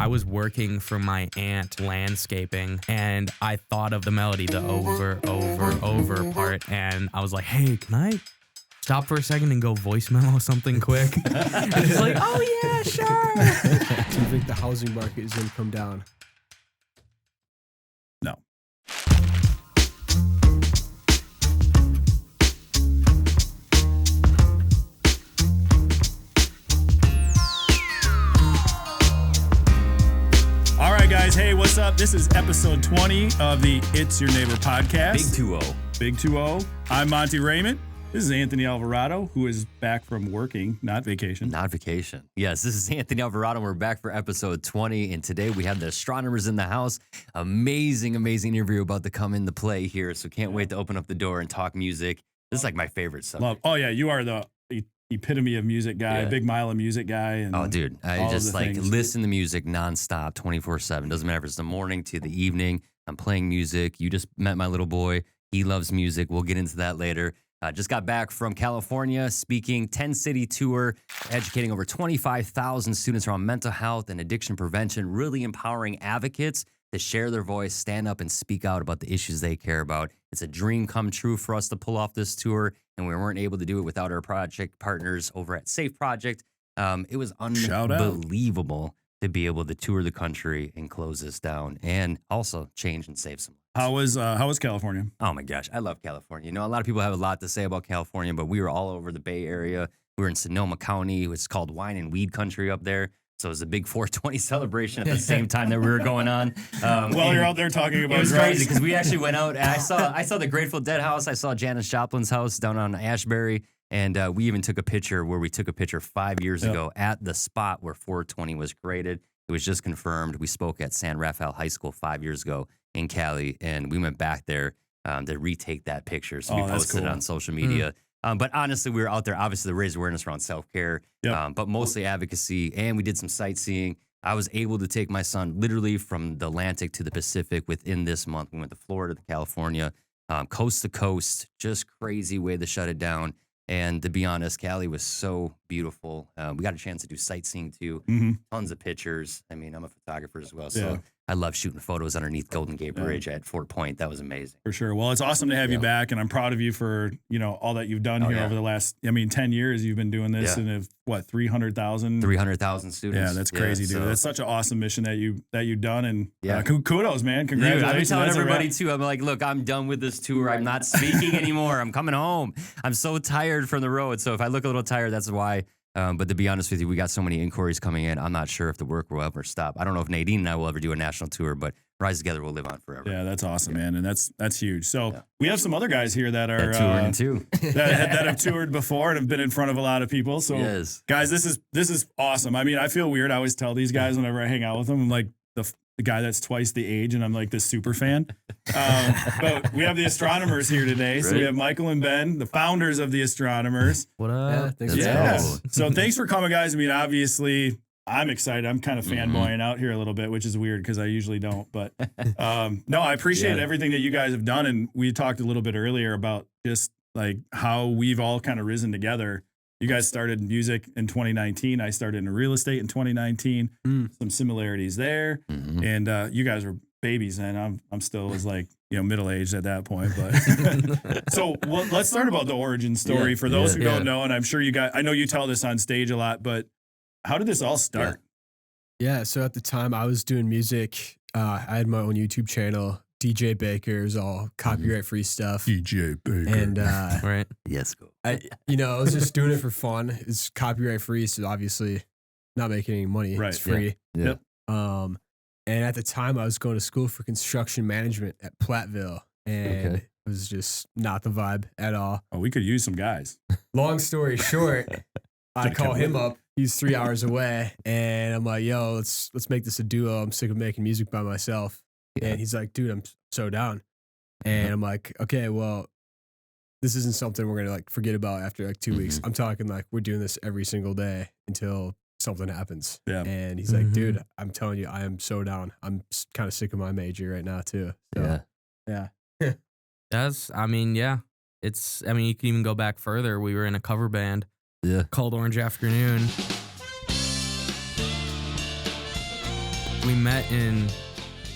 I was working for my aunt landscaping, and I thought of the melody, the over, over part, and I was like, hey, can I stop for a second and go voice memo something quick? And she's like, oh yeah, sure. Do you think the housing market is going to come down? No. All right, guys. Hey, what's up? This is episode 20 of the It's Your Neighbor podcast. Big 2-0. Big 2-0. I'm Monte Raymond. This is Anthony Alvarado, who is back from working, not vacation. Not vacation. Yes, this is Anthony Alvarado. We're back for episode 20, and today we have the Astronomers in the house. Amazing interview about to come into play here, so can't wait to open up the door and talk music. This is like my favorite subject. Oh, yeah, you are the epitome of music guy, big mile of music guy. And oh, dude, I just like listen to music nonstop, 24/7. Doesn't matter if it's the morning to the evening. I'm playing music. You just met my little boy. He loves music. We'll get into that later. Just got back from California, speaking 10-city tour, educating over 25,000 students around mental health and addiction prevention, really empowering advocates to share their voice, stand up, and speak out about the issues they care about. It's a dream come true for us to pull off this tour, and we weren't able to do it without our project partners over at Safe Project. It was unbelievable to be able to tour the country and close this down, and also change and save some lives. How was California? Oh my gosh, I love California. You know, a lot of people have a lot to say about California, but we were all over the Bay Area. We were in Sonoma County, which is called wine and weed country up there. So it was a big 420 celebration at the same time that we were going on. While you're out there talking about it was drugs. crazy because we actually went out and I saw the Grateful Dead house. I saw Janis Joplin's house down on Ashbury. And we even took a picture 5 years ago at the spot where 420 was created. It was just confirmed. We spoke at San Rafael High School 5 years ago in Cali, and we went back there to retake that picture. So we posted it on social media. But honestly, we were out there, obviously, to raise awareness around self-care, but mostly advocacy, and we did some sightseeing. I was able to take my son literally from the Atlantic to the Pacific within this month. We went to Florida to California, coast to coast, just crazy way to shut it down. And to be honest, Cali was so beautiful. We got a chance to do sightseeing too, tons of pictures. I mean, I'm a photographer as well, so I love shooting photos underneath Golden Gate Bridge at Fort Point. That was amazing. For sure. Well, it's awesome to have you back, and I'm proud of you for, all that you've done here over the last, 10 years you've been doing this, and have, 300,000? 300,000 students. Yeah, that's crazy, dude. That's such an awesome mission that you've done, and kudos, man. Dude, Congratulations. I've been telling everybody too, I'm like, look, I'm done with this tour. I'm not speaking anymore. I'm coming home. I'm so tired from the road. So if I look a little tired, that's why. But to be honest with you, we got so many inquiries coming in. I'm not sure if the work will ever stop. I don't know if Nadine and I will ever do a national tour, but Rise Together will live on forever. Yeah, that's awesome, man, and that's huge. So we have some other guys here that are touring too, that have toured before and have been in front of a lot of people. So guys, this is awesome. I mean, I feel weird. I always tell these guys whenever I hang out with them, I'm like the guy that's twice the age, and I'm like this super fan. But we have the Astronomers here today. So we have Michael and Ben, the founders of the Astronomers. What up? So thanks for coming, guys. I mean, obviously, I'm excited. I'm kind of fanboying out here a little bit, which is weird because I usually don't. But no, I appreciate everything that you guys have done. And we talked a little bit earlier about just like how we've all kind of risen together. You guys started music in 2019. I started in real estate in 2019. Some similarities there. And you guys were babies, and I'm still was like, middle aged at that point. But so let's start about the origin story for those who don't know. And I'm sure I know you tell this on stage a lot, but how did this all start? Yeah. So at the time I was doing music. I had my own YouTube channel. DJ Baker's all copyright free stuff. DJ Baker. And right. Yes, go. I was just doing it for fun. It's copyright free, so obviously not making any money. Right. It's free. Yeah. And at the time I was going to school for construction management at Platteville, and it was just not the vibe at all. Oh, we could use some guys. Long story short, I call him up. He's 3 hours away, and I'm like, yo, let's make this a duo. I'm sick of making music by myself. And he's like, dude, I'm so down. And I'm like, okay, well, this isn't something we're going to forget about after 2 weeks. I'm talking we're doing this every single day until something happens. Yeah. And he's like, dude, I'm telling you, I am so down. I'm kind of sick of my major right now too. So, yeah. It's, you can even go back further. We were in a cover band called Orange Afternoon. we met in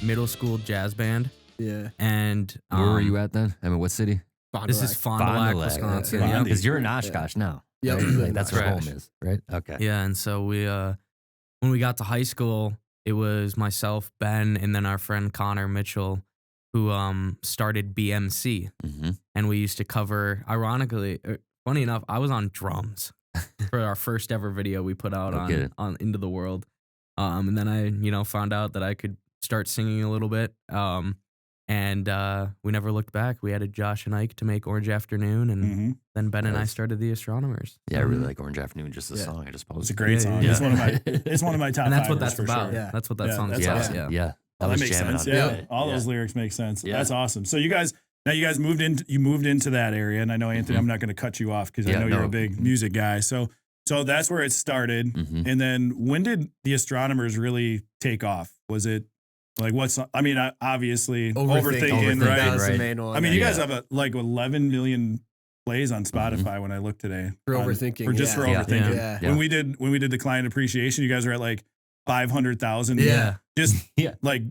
middle school jazz band, Yeah. and Where were you at then? I mean, what city? This is Fond du Lac, Wisconsin. Yeah. Yeah. Because you're in Oshkosh now. Yeah, right? we live Like, in that's where Oshkosh. home is, right? Okay. Yeah, and so we when we got to high school, it was myself, Ben, and then our friend Connor Mitchell, who started BMC, Mm-hmm. and we used to cover. Ironically, funny enough, I was on drums for our first ever video we put out Okay. on Into the World, and then I found out that I could start singing a little bit, and we never looked back. We added Josh and Ike to make Orange Afternoon, and Mhm. then Ben and I Nice. started the Astronomers. Yeah, I really like Orange Afternoon, just the song I just posted. It's a great song. Yeah. It's one of my. It's one of my top. And that's what fivers that's for about. Sure. Yeah. That's what that Yeah, song is that's about. awesome. Yeah. Yeah. That was makes jamming sense. on Yeah, that. all Yeah. those lyrics make sense. Yeah. That's awesome. So you guys moved in. You moved into that area, and I know Anthony. Mhm. I'm not going to cut you off because I Yeah, know you're no. a big music guy. So that's where it started. Mhm. And then when did the Astronomers really take off? Was it like what's? I mean, obviously overthinking, right? That was the right. main one. I mean, you Yeah. guys have like 11 million plays on Spotify when I looked today For on- Overthinking, for just yeah. for Yeah. overthinking. Yeah. Yeah. When we did the client appreciation, you guys were at like 500,000. Yeah. just Yeah. like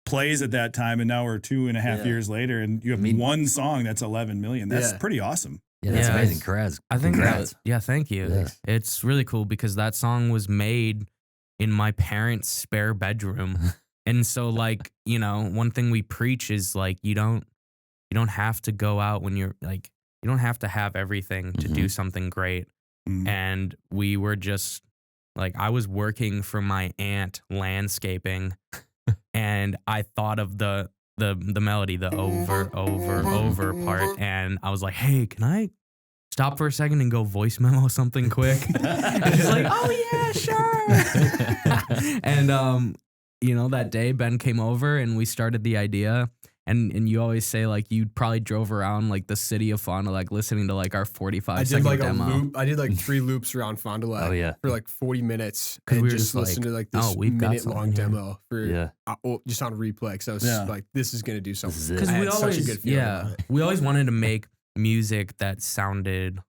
plays at that time, and now we're 2.5 Yeah. years later, and you have I mean- one song that's 11 million. That's Yeah. pretty awesome. Yeah, that's Yeah, amazing. it's- Congrats. I think Congrats. yeah, thank you. Yeah. It's really cool because that song was made in my parents' spare bedroom. And so like, one thing we preach is like you don't have to go out when you're like you don't have to have everything to do something great. Mm. And we were just like I was working for my aunt landscaping and I thought of the melody, the over part, and I was like, hey, can I stop for a second and go voice memo something quick? And she's like, oh yeah, sure. And that day Ben came over and we started the idea. And you always say like you probably drove around like the city of Fond du Lac listening to like our 45 I did second like demo. a loop. I did like 3 loops around Fond du Lac Oh, yeah. for like 40 minutes. 'Cause And we were just just like, listened to like this oh, we've got minute long something here. demo for Yeah. just on replay. Because I was Yeah. like, this is gonna do is something. it. Because I we had always, such a good feeling about it. we always wanted to make music that sounded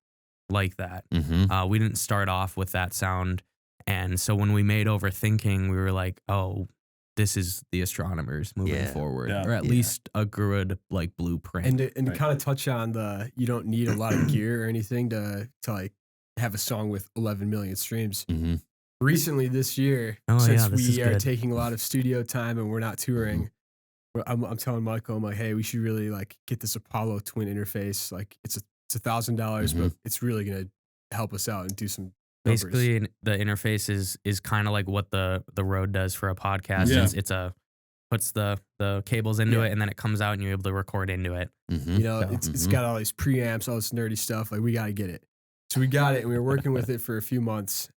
like that. Mm-hmm. We didn't start off with that sound, and so when we made Overthinking, we were like, oh, this is the Astronomers moving Yeah. forward, Yeah. or at Yeah. least a good like blueprint. And to Right. kind of touch on you don't need a lot of gear or anything to like have a song with 11 million streams. Mm-hmm. Recently this year, Oh, since yeah, this is we are good. taking a lot of studio time and we're not touring, I'm telling Michael, I'm like, hey, we should really like get this Apollo twin interface. Like it's $1,000, but it's really gonna help us out and do some numbers. Basically, the interface is kind of like what the Rode does for a podcast. Yeah. It's puts the cables into Yeah. it, and then it comes out, and you're able to record into it. Mm-hmm. You know, So, it's got all these preamps, all this nerdy stuff. Like we gotta get it. So we got it, and we were working with it for a few months,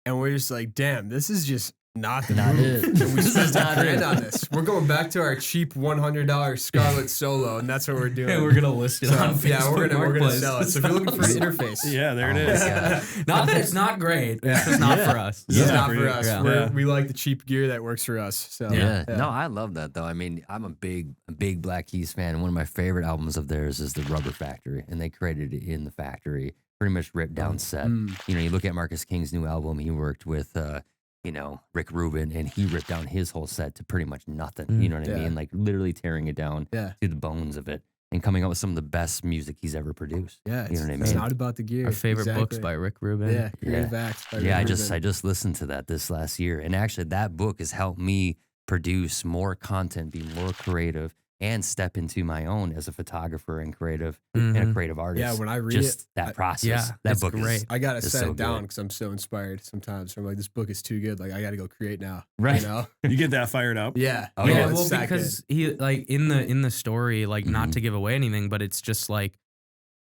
and we're just like, damn, this is just not the Not move. it. And we This spent is not $1,000 it. on this. We're going back to our cheap $100 Scarlett Solo, and that's what we're doing. gonna list it So, yeah, we're gonna sell it. So if you're looking for an interface, Yeah, there it Oh my is. God. Not that it's not great. It's just not for us. this is Yeah. not For for you. us. Yeah. We like the cheap gear that works for us. So Yeah. yeah. No, I love that though. I mean, I'm a big Black Keys fan. One of my favorite albums of theirs is the Rubber Factory, and they created it in the factory, pretty much ripped down set. Mm. You know, you look at Marcus King's new album. He worked with, Rick Rubin, and he ripped down his whole set to pretty much nothing. You know what I Yeah. mean? Like literally tearing it down Yeah. to the bones of it, and coming out with some of the best music he's ever produced. Yeah, You know what I it's mean? not about the gear. Our favorite books Exactly. by Rick Rubin. Yeah, Yeah. Creative Acts by Yeah, I Rick just Rubin. listened to that this last year, and actually that book has helped me produce more content, be more creative, and step into my own as a photographer and creative and a Mhm. creative artist. Yeah, when I read just it, that process. yeah, that it's book is great. I gotta It's set so it down good. because I'm so inspired sometimes. I'm like, this book is too good. Like, I gotta go create now. Right. You know? You get that fired up. Yeah. Oh, Yeah, yeah. it's well, that good. because he like in the story, like not Mhm. to give away anything, but it's just like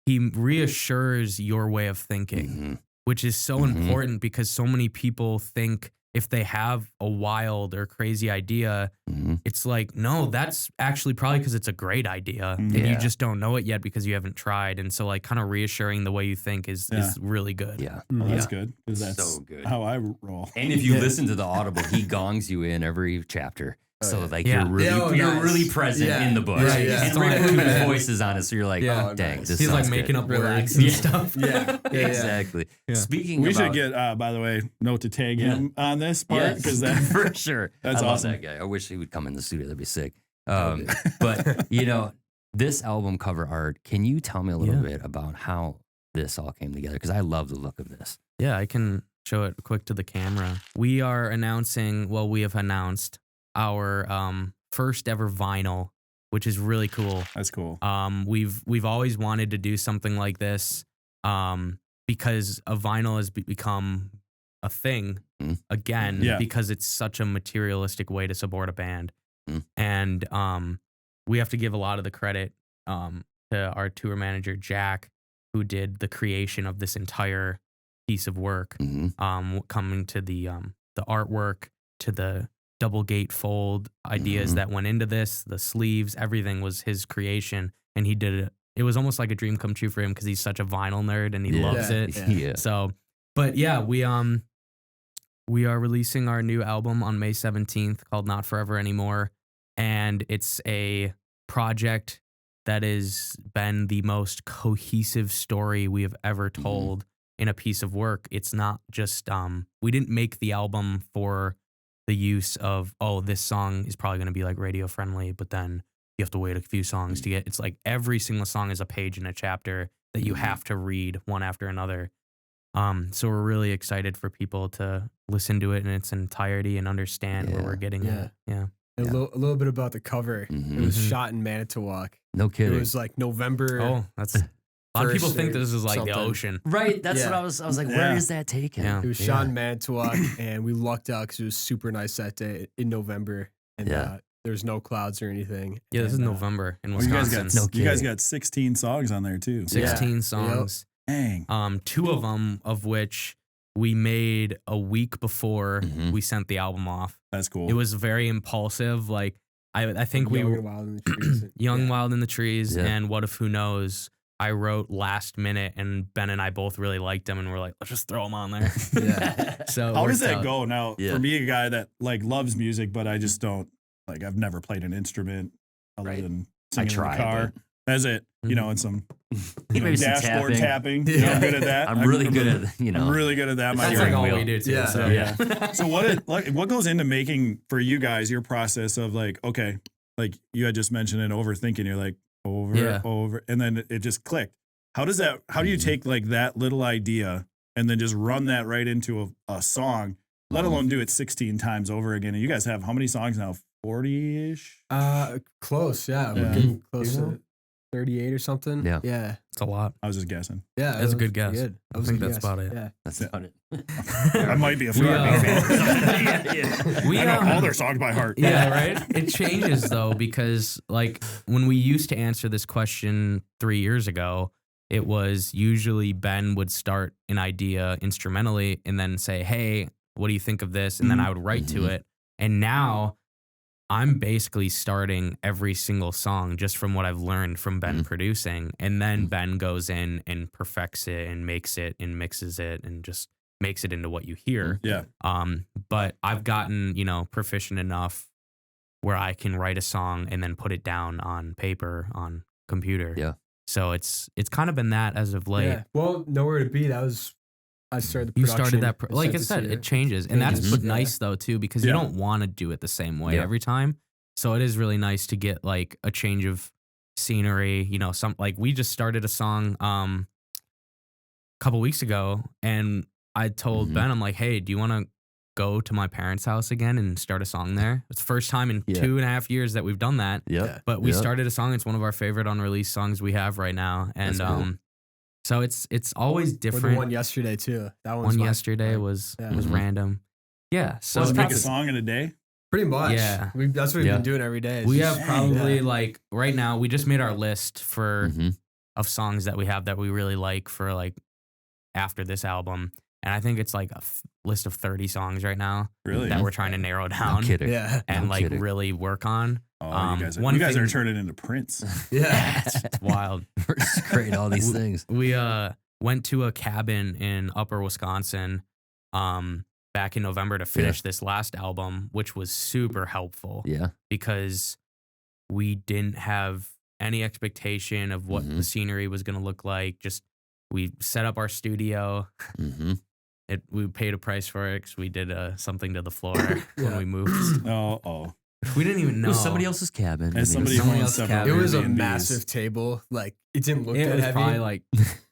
he reassures your way of thinking, Mhm. which is so Mhm. important because so many people think if they have a wild or crazy idea, Mhm. it's like, no, that's actually probably because it's a great idea and Yeah. you just don't know it yet because you haven't tried. And so like kind of reassuring the way you think is really good. Yeah. Well, that's Yeah. good because that's So good. how I roll. And if you Yeah. listen to the Audible, he gongs you in every chapter. So like Yeah. you're really nice. really present Yeah. in the book. Right, yeah. And Rick Rubin's voice is on it, so you're like, Yeah. oh, dang, nice. this He's like sounds making good. up Relax. words and Yeah. stuff. Yeah. Exactly. Yeah. Speaking We about, should get, by the way, note to tag him on this part yes, because that for sure. that's I love awesome. that guy. I wish he would come in the studio. That'd be sick. But this album cover art. Can you tell me a little bit about how this all came together? Because I love the look of this. Yeah, I can show it quick to the camera. We are announcing, well, we have announced our first ever vinyl, which is really cool. That's cool. We've always wanted to do something like this because a vinyl has become a thing again Yeah. because it's such a materialistic way to support a band. Mm. And we have to give a lot of the credit to our tour manager, Jack, who did the creation of this entire piece of work, coming to the artwork, to the double gate fold ideas that went into this, the sleeves, everything was his creation, and he did it. It was almost like a dream come true for him because he's such a vinyl nerd and he loves it. Yeah. So, but yeah, we are releasing our new album on May 17th called Not Forever Anymore, and it's a project that has been the most cohesive story we have ever told in a piece of work. It's not just we didn't make the album for the use of, oh, this song is probably going to be like radio friendly, but then you have to wait a few songs to get. It's like every single song is a page in a chapter that you have to read one after another. So we're really excited for people to listen to it in its entirety and understand where we're getting at. Yeah. A little bit about the cover. It was shot in Manitowoc. No kidding. It was like November. Oh, that's a lot of people First think or this is like the something. ocean. right. That's Yeah. what I was like, Yeah. where is that taken? Yeah. It was shot in Manitowoc, and we lucked out because it was super nice that day in November, and there was no clouds or anything. Yeah, this is And, November in Oh, you guys Wisconsin. got you guys got 16 songs on there too. 16 Yeah. songs. Dang. 2 of them of which we made a week before we sent the album off. That's cool. It was very impulsive. Like I think we Young were and Wild in the Trees. Young, Wild in the Trees, Yeah. and What If Who Knows. I wrote last minute, and Ben and I both really liked them, and we're like, let's just throw them on there. Yeah. So it How does worked that out. go now? Yeah. For me, a guy that like loves music, but I just don't like. I've never played an instrument other Right. than I singing in try, the car. That's it. You know, and some Maybe some dashboard tapping. You know, I'm good at that. I'm really good at, I'm really good at that. My That's like steering all wheel. we do too. Yeah. So Yeah. yeah. So what goes into making for you guys your process of like, okay, like you had just mentioned in overthinking, you're like over, and then it just clicked. How do you take like that little idea and then just run that right into a song, let alone do it 16 times over again? And you guys have how many songs now? 40-ish? Close, yeah. We're Yeah. getting close to 38 or something. Yeah. Yeah. It's a lot. I was just guessing. Yeah. That's a good guess. That I was a think good that's guess. about it. Yeah. That's about it. I might be a We, fan. We I know all their songs by heart. Yeah, right? It changes though, because like when we used to answer this question 3 years ago, it was usually Ben would start an idea instrumentally and then say, hey, what do you think of this? And then I would write to it. And now I'm basically starting every single song just from what I've learned from Ben producing. And then Ben goes in and perfects it and makes it and mixes it and just makes it into what you hear. Yeah. But I've gotten, proficient enough where I can write a song and then put it down on paper on computer. Yeah. So it's kind of been that as of late. Yeah. Well, Nowhere to Be. I started the You production. started that, and like I sent to said, you. it changes. And that's Changes, yeah. nice though too, because you don't want to do it the same way Yeah. every time. So it is really nice to get like a change of scenery, some like we just started a song a couple weeks ago, and I told Ben, I'm like, hey, do you want to go to my parents' house again and start a song there? It's the first time in 2.5 years that we've done that. Yep. But we started a song. It's one of our favorite unreleased songs we have right now. And That's cool. so it's always Or different. the one yesterday too. That One my yesterday favorite. was Yeah. random. Yeah. So Let's make a that's- song in a day. Pretty much. Yeah. That's what we've Yeah. been doing every day. It's we just- have probably Yeah. like right now we just made our list for of songs that we have that we really like for like after this album. And I think it's like a list of 30 songs right now Really? that we're trying to narrow No down kidding. Yeah. and No like kidding. really work on. Oh, you one guys thing- are turning into Prince. Yeah. It's wild. We're just creating all these things. We went to a cabin in Upper Wisconsin back in November to finish this last album, which was super helpful. Yeah. Because we didn't have any expectation of what the scenery was going to look like. Just we set up our studio. Mm-hmm. We paid a price for it because we did something to the floor when we moved. Oh. We didn't even know. It was somebody else's cabin. As somebody somebody who owns else's several cabin. It was a Airbnbs. massive table. Like it didn't look It that was heavy. probably like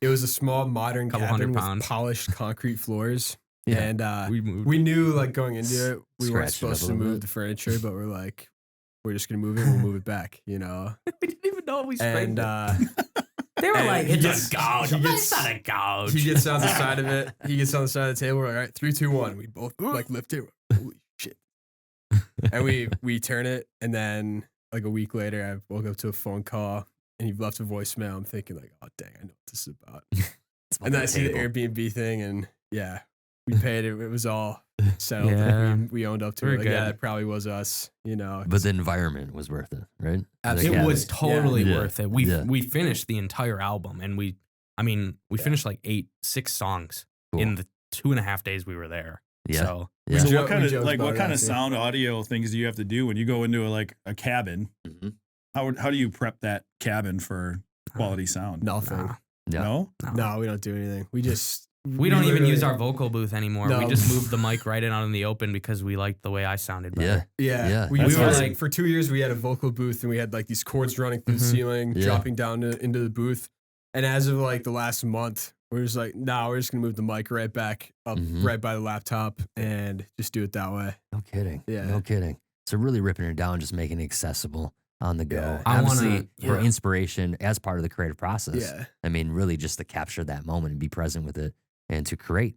It was a small modern Couple cabin hundred with pounds. polished concrete floors. Yeah. And we moved. we knew like going into it, we weren't Scratched it up supposed a to little move bit. the furniture, but we're like, we're just gonna move it. We'll move it back, you know. we didn't even know we sprayed And it. They were and like, he it's gets- a gouge. he I'm like, gets- it's not a gouge. he gets on the side of it. He gets on the side of the table. We're like, all right, 3, 2, 1. We both like lift it. Holy shit! And we turn it, and then like a week later, I woke up to a phone call, and he left a voicemail. I'm thinking like, oh dang, I know what this is about. And then I see the Airbnb thing, and yeah, we paid it. It was all settled. Yeah. We owned up to We're it. Like, yeah, good. it probably was us, you know. But the environment was worth it, right? Absolutely. It Like, was totally Yeah. worth it. We finished the entire album, and we finished like 6 songs Cool. in the 2.5 days we were there. Yeah. So Yeah. So Jo- what kind we of joked like about what kind that, of too. sound audio things do you have to do when you go into a cabin? Mhm. How do you prep that cabin for quality sound? Nothing. nah, Yeah. No? No, we don't do anything. We just we don't even literally- use our vocal booth anymore. We No. just moved the mic right in out in the open because we liked the way I sounded better. Yeah. Yeah, Yeah. We That's were awesome. like for 2 years we had a vocal booth and we had like these cords running through the Mhm. ceiling, Yeah. dropping down into the booth. And as of like the last month, we're just like, nah, we're just gonna move the mic right back up Mhm. right by the laptop and just do it that way. No kidding. Yeah. No kidding. So really ripping it down, just making it accessible on the go. Yeah. I wanna- Obviously, for yeah. inspiration as part of the creative process. Yeah. I mean, really just to capture that moment and be present with it and to create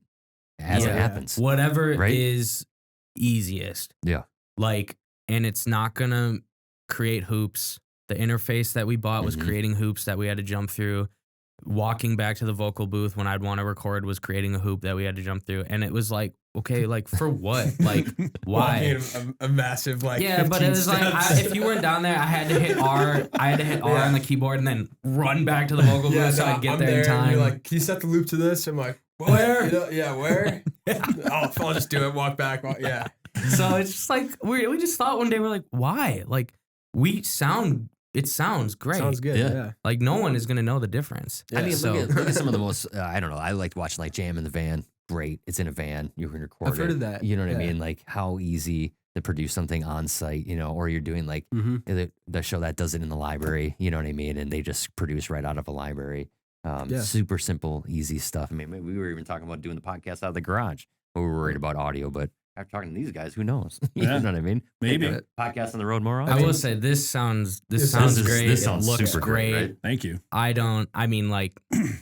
as it Yeah. happens. Whatever Right? is easiest. Yeah. Like, and it's not gonna create hoops. The interface that we bought was Mhm. creating hoops that we had to jump through. Walking back to the vocal booth when I'd want to record was creating a hoop that we had to jump through. And it was like, okay, like for what? Like, why? Walking a massive like Yeah, but 15 it was like steps. if you weren't down there, I had to hit R. I had to hit R Yeah. on the keyboard and then run back to the vocal booth yeah, so no, I'd get I'm there in and time. You're like, can you set the loop to this? I'm like, what? Where? You know, yeah, where? I'll just do it. Walk back. Yeah. So it's just like we just thought one day we're like, why? Like it sounds great. Sounds good. Yeah. Yeah. Like no one is gonna know the difference. I mean, so look at some of the most, I don't know, I liked watching like Jam in the Van. Great. It's in a van. You can record I've heard it. of that. You know what I Yeah. mean? Like how easy to produce something on site, you know, or you're doing like Mm-hmm. the show that does it in the library, you know what I mean? And they just produce right out of a library. Yeah. Super simple, easy stuff. I mean, we were even talking about doing the podcast out of the garage. We were worried about audio, but after talking to these guys, who knows? You Yeah. know what I mean? Maybe. Take a podcast on the road more I often. will say this sounds This great. This It sounds looks super great. great, right? Thank you. I mean like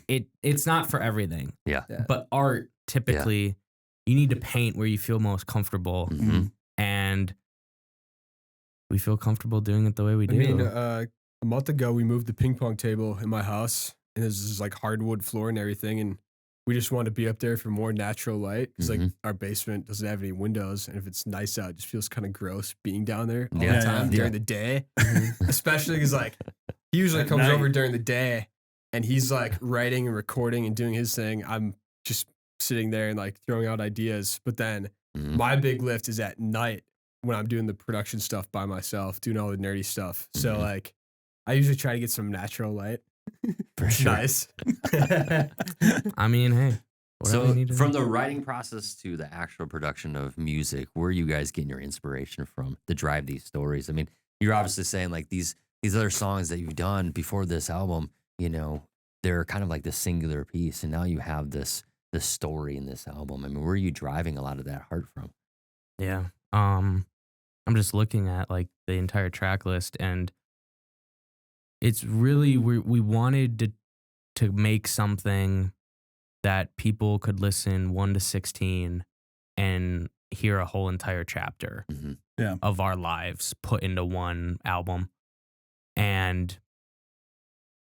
it's not for everything. Yeah. Yeah. But art typically you need to paint where you feel most comfortable. Mhm. And we feel comfortable doing it the way we do. I mean, a month ago we moved the ping pong table in my house, and there's this like hardwood floor and everything, and we just wanted to be up there for more natural light because like Mhm. our basement doesn't have any windows, and if it's nice out, it just feels kind of gross being down there all Yeah, the time yeah. during the day, especially because like he usually At comes night. over during the day, and he's like writing and recording and doing his thing. I'm just sitting there and like throwing out ideas, but then Mhm. my big lift is at night when I'm doing the production stuff by myself, doing all the nerdy stuff. So Mhm. like, I usually try to get some natural light. For sure. Nice. I mean, hey. whatever you So need to from do. the writing process to the actual production of music, where are you guys getting your inspiration from to drive these stories? I mean, you're obviously saying like these other songs that you've done before this album, you know, they're kind of like this singular piece, and now you have this story in this album. I mean, where are you driving a lot of that heart from? Yeah. I'm just looking at like the entire track list, and it's really we wanted to make something that people could listen 1 to 16 and hear a whole entire chapter Mhm. of our lives put into one album. And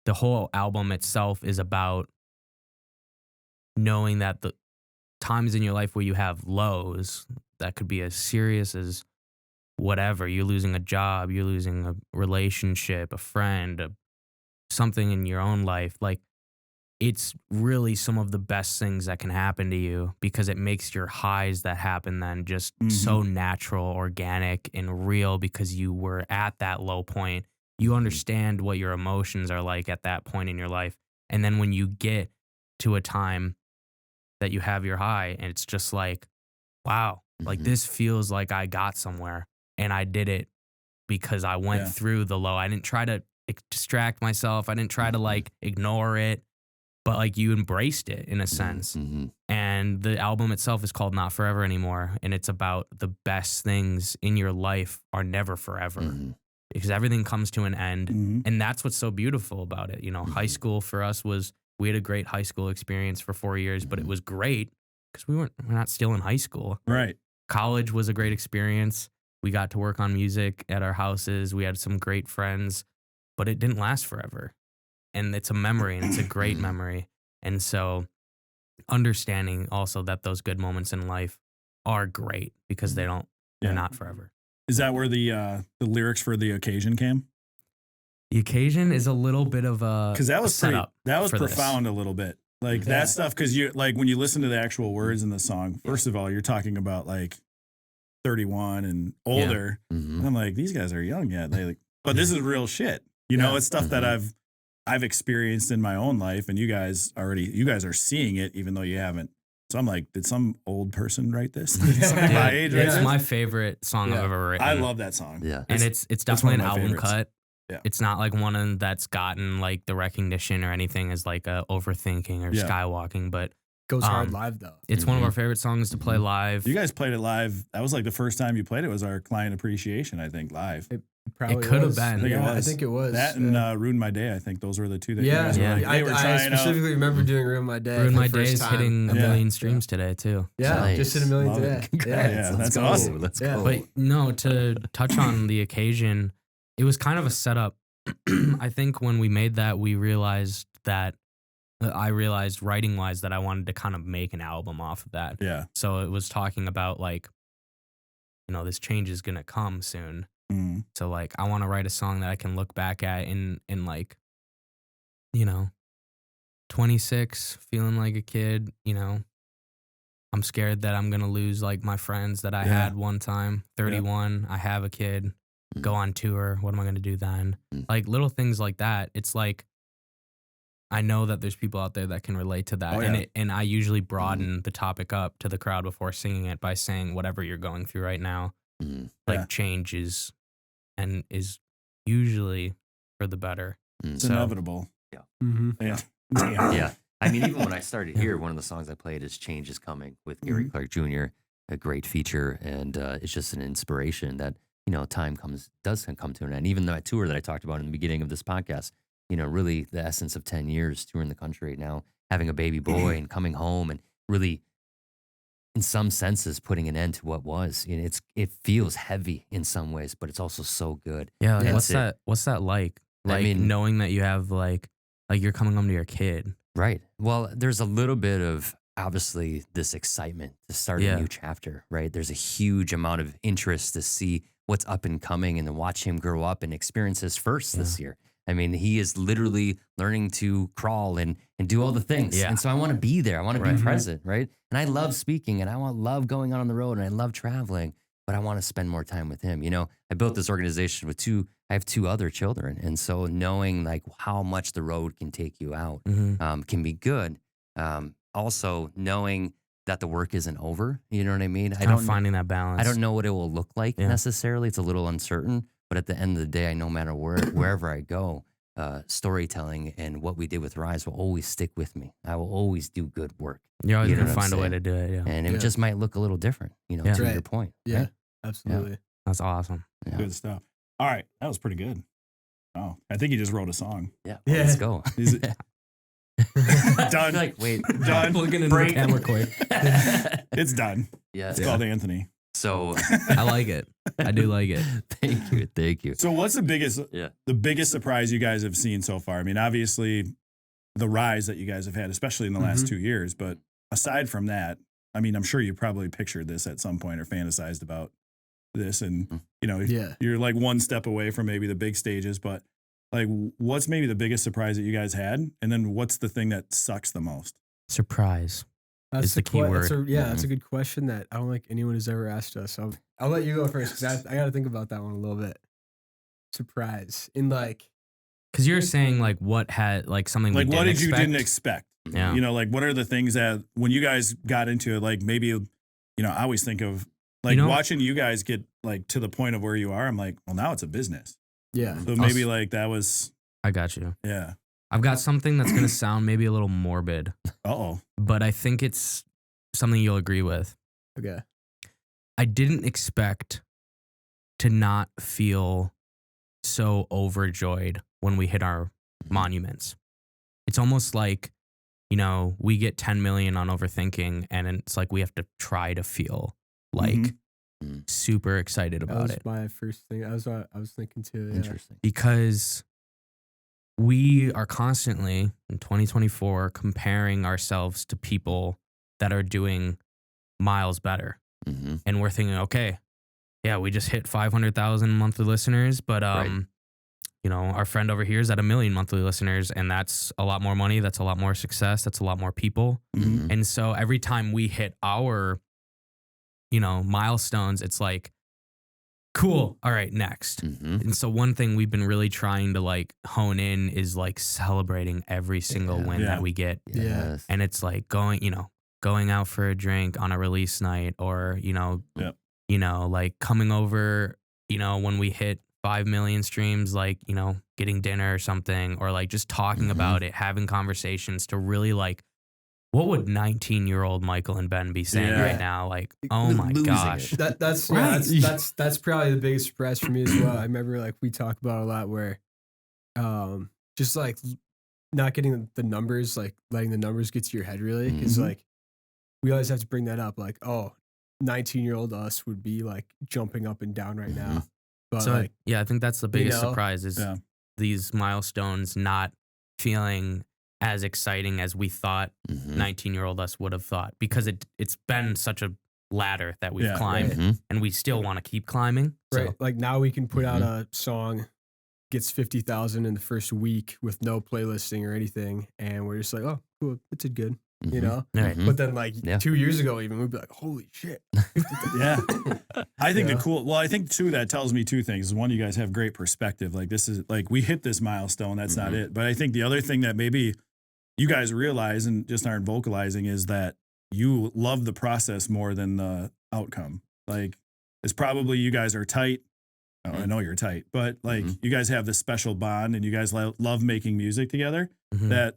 the whole album itself is about knowing that the times in your life where you have lows that could be as serious as whatever, you're losing a job, you're losing a relationship, a friend, something in your own life, like it's really some of the best things that can happen to you because it makes your highs that happen then just so natural, organic, and real because you were at that low point. You understand what your emotions are like at that point in your life. And then when you get to a time that you have your high and it's just like, wow, like this feels like I got somewhere and I did it because I went through the low. I didn't try to distract myself. I didn't try to like ignore it, but like you embraced it in a sense. And the album itself is called Not Forever Anymore. And it's about the best things in your life are never forever because everything comes to an end. And that's what's so beautiful about it. You know, high school for us we had a great high school experience for 4 years, but it was great because we're not still in high school. Right. College was a great experience. We got to work on music at our houses. We had some great friends, but it didn't last forever. And it's a memory and it's a great memory. And so understanding also that those good moments in life are great because they're not forever. Is that where the lyrics for The Occasion came? The Occasion is a little bit of a because that was setup. That was for profound a little bit. Like that stuff because you like when you listen to the actual words in the song. First of all, you're talking about like 31 and older. And I'm like, these guys are young yet. But this is real shit. You know, it's stuff that I've experienced in my own life, and you guys are seeing it, even though you haven't. So I'm like, did some old person write this? Somebody my age. It's my favorite song I've ever written. I love that song. Yeah, and it's definitely an album favorites. cut. Yeah. It's not like one that's gotten like the recognition or anything as like a Overthinking or Skywalking, but Goes hard live though. it's one of our favorite songs to play live. You guys played it live. That was like the first time you played it was our client appreciation, I think, live. It probably could have was. been. I think it was. That and Ruined My Day, I think those were the two that you Yeah, guys were like, they were I trying out. specifically remember doing Ruin My Day. Ruin for My the Day first is time. hitting a million streams today too. Yeah, Nice. just hit a million Love today. it. Yeah, That's awesome. Let's Yeah. go. But no, to touch on The Occasion, it was kind of a setup. I think when we made that, we realized that I realized writing wise that I wanted to kind of make an album off of that. Yeah. So it was talking about like, you know, this change is going to come soon. So like, I want to write a song that I can look back at in like, you know, 26, feeling like a kid, you know, I'm scared that I'm going to lose like my friends that I had one time. 31, I have a kid, go on tour. What am I going to do then? Like little things like that. It's like, I know that there's people out there that can relate to that. And I usually broaden the topic up to the crowd before singing it by saying whatever you're going through right now, like change is usually for the better. It's inevitable. Yeah. Yeah. I mean, even when I started here, one of the songs I played is Change is Coming with Gary Clark Jr., a great feature. And it's just an inspiration that, you know, time does come to an end. Even that tour that I talked about in the beginning of this podcast, you know, really the essence of 10 years touring the country, now having a baby boy and coming home and really, in some senses, putting an end to what was. You know, it feels heavy in some ways, but it's also so good. Yeah, like what's that like? Like, I mean, knowing that you have like you're coming home to your kid. Right. Well, there's a little bit of obviously this excitement to start a new chapter, right? There's a huge amount of interest to see what's up and coming and to watch him grow up and experience his first this year. I mean, he is literally learning to crawl and do all the things. Yeah. And so I want to be there. I want to be present, right? And I love speaking and I love going out on the road and I love traveling, but I want to spend more time with him. You know, I built this organization with I have 2 other children. And so knowing like how much the road can take you out can be good. Also knowing that the work isn't over. You know what I mean? Finding that balance. I don't know what it will look like necessarily. It's a little uncertain. But at the end of the day, I know no matter wherever I go, storytelling and what we did with Rise will always stick with me. I will always do good work. You're always going to find a way to do it, And it just might look a little different, you know, to your point. Yeah, right? absolutely. Yeah. That's awesome. Yeah. Good stuff. All right. That was pretty good. Oh, I think he just wrote a song. Yeah. Well, let's go. Is it done? Like, wait. Done. Looking into the camera quick. It's done. Yeah. It's called Anthony. So I like it. I do like it. Thank you. So what's the biggest surprise you guys have seen so far? I mean, obviously the rise that you guys have had, especially in the last 2 years, but aside from that, I mean, I'm sure you probably pictured this at some point or fantasized about this and, you know, you're like one step away from maybe the big stages, but like what's maybe the biggest surprise that you guys had? And then what's the thing that sucks the most? Surprise. Is the key word. That's a good question that I don't think anyone has ever asked us. So I'll let you go first because I got to think about that one a little bit. Surprise. In like. Because you're saying like what had like something like we what didn't did you expect? didn't expect? Yeah. You know, like what are the things that when you guys got into it, like maybe, you know, I always think of like watching you guys get like to the point of where you are. I'm like, well, now it's a business. Yeah. So maybe like that was. I got you. Yeah. I've got something that's gonna sound maybe a little morbid. Uh-oh. But I think it's something you'll agree with. Okay. I didn't expect to not feel so overjoyed when we hit our monuments. It's almost like, you know, we get 10 million on Overthinking and it's like we have to try to feel like super excited about it. That was my first thing. I was thinking too. Yeah. Interesting. Because we are constantly in 2024 comparing ourselves to people that are doing miles better. Mm-hmm. And we're thinking, okay, yeah, we just hit 500,000 monthly listeners, but you know, our friend over here is at 1 million monthly listeners, and that's a lot more money, that's a lot more success, that's a lot more people. Mm-hmm. And so every time we hit our, you know, milestones, it's like, cool, all right, next. Mm-hmm. And so one thing we've been really trying to like hone in is like celebrating every single win that we get. Yes. And it's like going out for a drink on a release night, or, you know, like coming over, you know, when we hit 5 million streams, like, you know, getting dinner or something, or like just talking about it, having conversations to really like, what would 19-year-old Michael and Ben be saying right now? Like, oh my gosh. That's probably the biggest surprise for me as well. I remember like we talk about a lot where just like not getting the numbers, like letting the numbers get to your head really. Because like we always have to bring that up, like, oh, 19-year-old us would be like jumping up and down right now. But so like, yeah, I think that's the biggest surprise is these milestones not feeling as exciting as we thought 19-year-old us would have thought, because it's been such a ladder that we've climbed and we still want to keep climbing. Right. So. Like now we can put out a song, gets 50,000 in the first week with no playlisting or anything. And we're just like, oh, cool, it did good. You know? Right. But then like 2 years ago even, we'd be like, holy shit. Yeah. I think I think too, that tells me two things. One, you guys have great perspective. Like this is like, we hit this milestone. That's not it. But I think the other thing that maybe you guys realize and just aren't vocalizing is that you love the process more than the outcome. Like it's probably, you guys are tight. Oh, I know you're tight, but like you guys have this special bond and you guys love making music together, that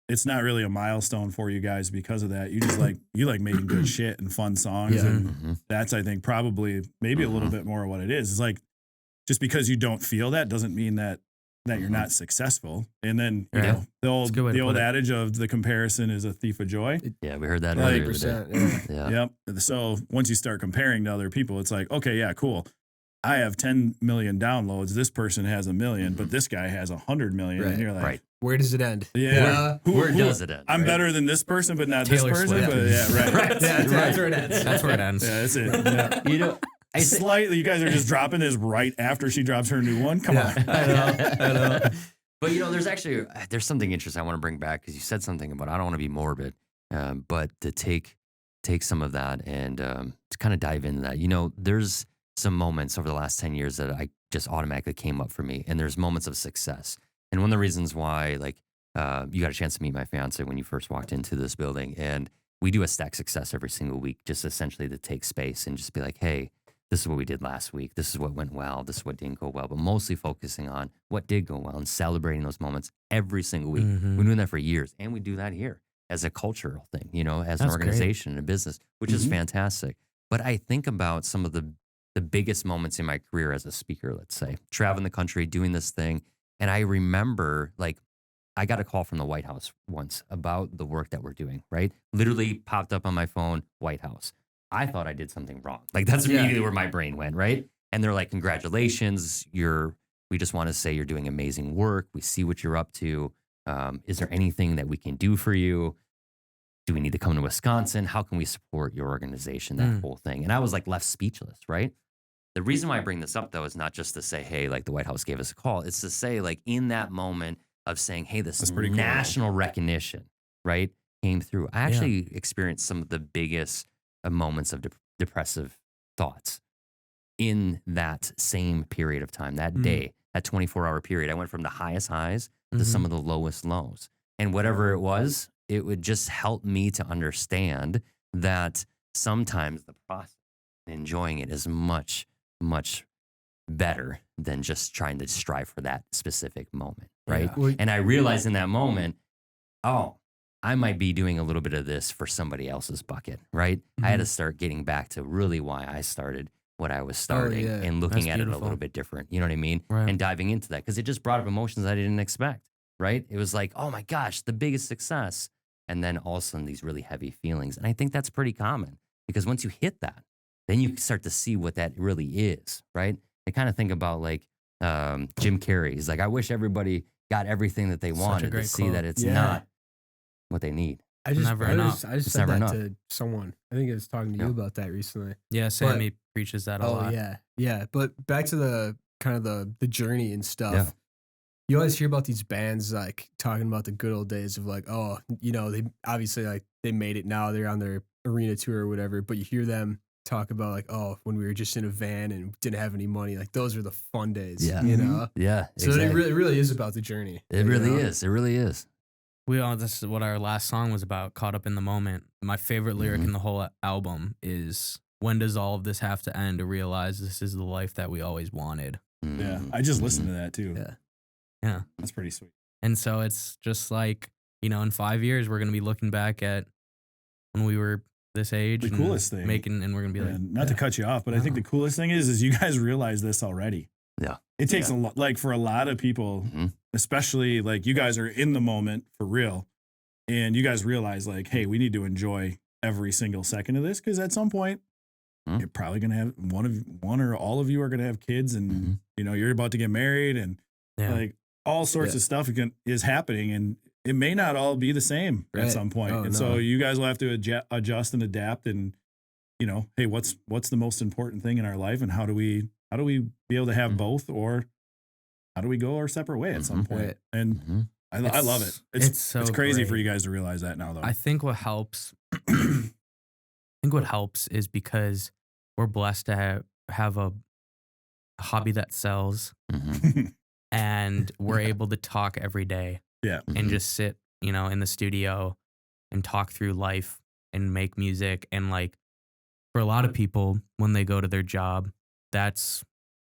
it's not really a milestone for you guys because of that. You just like making good shit and fun songs. And that's, I think, probably maybe a little bit more of what it is. It's like, just because you don't feel that doesn't mean that you're not successful. And then, you know, the old adage of the comparison is a thief of joy. Yeah, we heard that Like, earlier today. Yep. So once you start comparing to other people, it's like, okay, yeah, cool. I have 10 million downloads. This person has 1 million, but this guy has 100 million. And you're like, where does it end? Yeah. Where does it end? I'm better than this person, but not Taylor this person. Swift. But yeah, right. That's where it ends. That's where it ends. Yeah, that's it. Yeah. You know, Slightly, you guys are just dropping this right after she drops her new one. Come on. I know. But you know, there's something interesting I want to bring back, because you said something about, I don't want to be morbid, but to take some of that and to kind of dive into that. You know, there's some moments over the last 10 years that I just automatically came up for me, and there's moments of success. And one of the reasons why, like, you got a chance to meet my fiance when you first walked into this building, and we do a stack success every single week, just essentially to take space and just be like, hey, this is what we did last week. This is what went well. This is what didn't go well, but mostly focusing on what did go well and celebrating those moments every single week. We've been doing that for years, and we do that here as a cultural thing, you know, as an organization and a business, which is fantastic. But I think about some of the biggest moments in my career as a speaker, let's say, traveling the country, doing this thing. And I remember, like, I got a call from the White House once about the work that we're doing, right? Literally popped up on my phone, White House. I thought I did something wrong. Like, that's immediately where my brain went, right? And they're like, congratulations, we just want to say you're doing amazing work. We see what you're up to. Is there anything that we can do for you? Do we need to come to Wisconsin? How can we support your organization? That whole thing. And I was like left speechless, right? The reason why I bring this up though is not just to say, hey, like the White House gave us a call. It's to say, like, in that moment of saying, hey, this pretty cool. national recognition, right, came through. I actually experienced some of the biggest moments of depressive thoughts in that same period of time, that day, that 24-hour period. I went from the highest highs to some of the lowest lows. And whatever it was, it would just help me to understand that sometimes the process and enjoying it is much, much better than just trying to strive for that specific moment, right? Yeah. Well, And I realized in that moment, oh, I might be doing a little bit of this for somebody else's bucket, right? I had to start getting back to really why I started what I was starting yeah. and looking That's at it a beautiful. little bit different. You know what I mean? Right. And diving into that because it just brought up emotions I didn't expect, right? It was like, oh my gosh, the biggest success. And then all of a sudden these really heavy feelings. And I think that's pretty common because once you hit that, then you start to see what that really is, right? I kind of think about like Jim Carrey. He's like, I wish everybody got everything that they Such a wanted to great see quote. that it's Yeah. not what they need. I just Never I enough. just, I just It's said never that enough. to someone. I think I was talking to you about that recently. Yeah, Sammy preaches that a Oh lot. yeah. But back to the kind of the journey and stuff. Yeah. You always hear about these bands like talking about the good old days of like, oh, you know, they obviously like they made it now, they're on their arena tour or whatever, but you hear them talk about like, oh, when we were just in a van and didn't have any money, like those were the fun days. Yeah. You know? Yeah. So it really is about the journey. It you really know? is. It really is. This is what our last song was about, Caught Up in the Moment. My favorite lyric in the whole album is, when does all of this have to end to realize this is the life that we always wanted? Yeah, I just listened to that too. Yeah. Yeah. That's pretty sweet. And so it's just like, you know, in 5 years, we're going to be looking back at when we were this age. The and coolest thing. And we're going to be like, And not to cut you off, but I think the coolest thing is you guys realize this already. Yeah. It takes a lot, like for a lot of people, especially like you guys are in the moment for real. And you guys realize like, hey, we need to enjoy every single second of this. Cause at some point you're probably going to have one or all of you are going to have kids and you know, you're about to get married and like all sorts of stuff is happening and it may not all be the same at some point. Oh, and so you guys will have to adjust and adapt and, you know, hey, what's the most important thing in our life and how do we be able to have both or how do we go our separate way at some point? Right. And I love it. It's crazy great. for you guys to realize that now though. I think what helps, is because we're blessed to have a hobby that sells and we're able to talk every day Yeah. and just sit, you know, in the studio and talk through life and make music. And like for a lot of people, when they go to their job, that's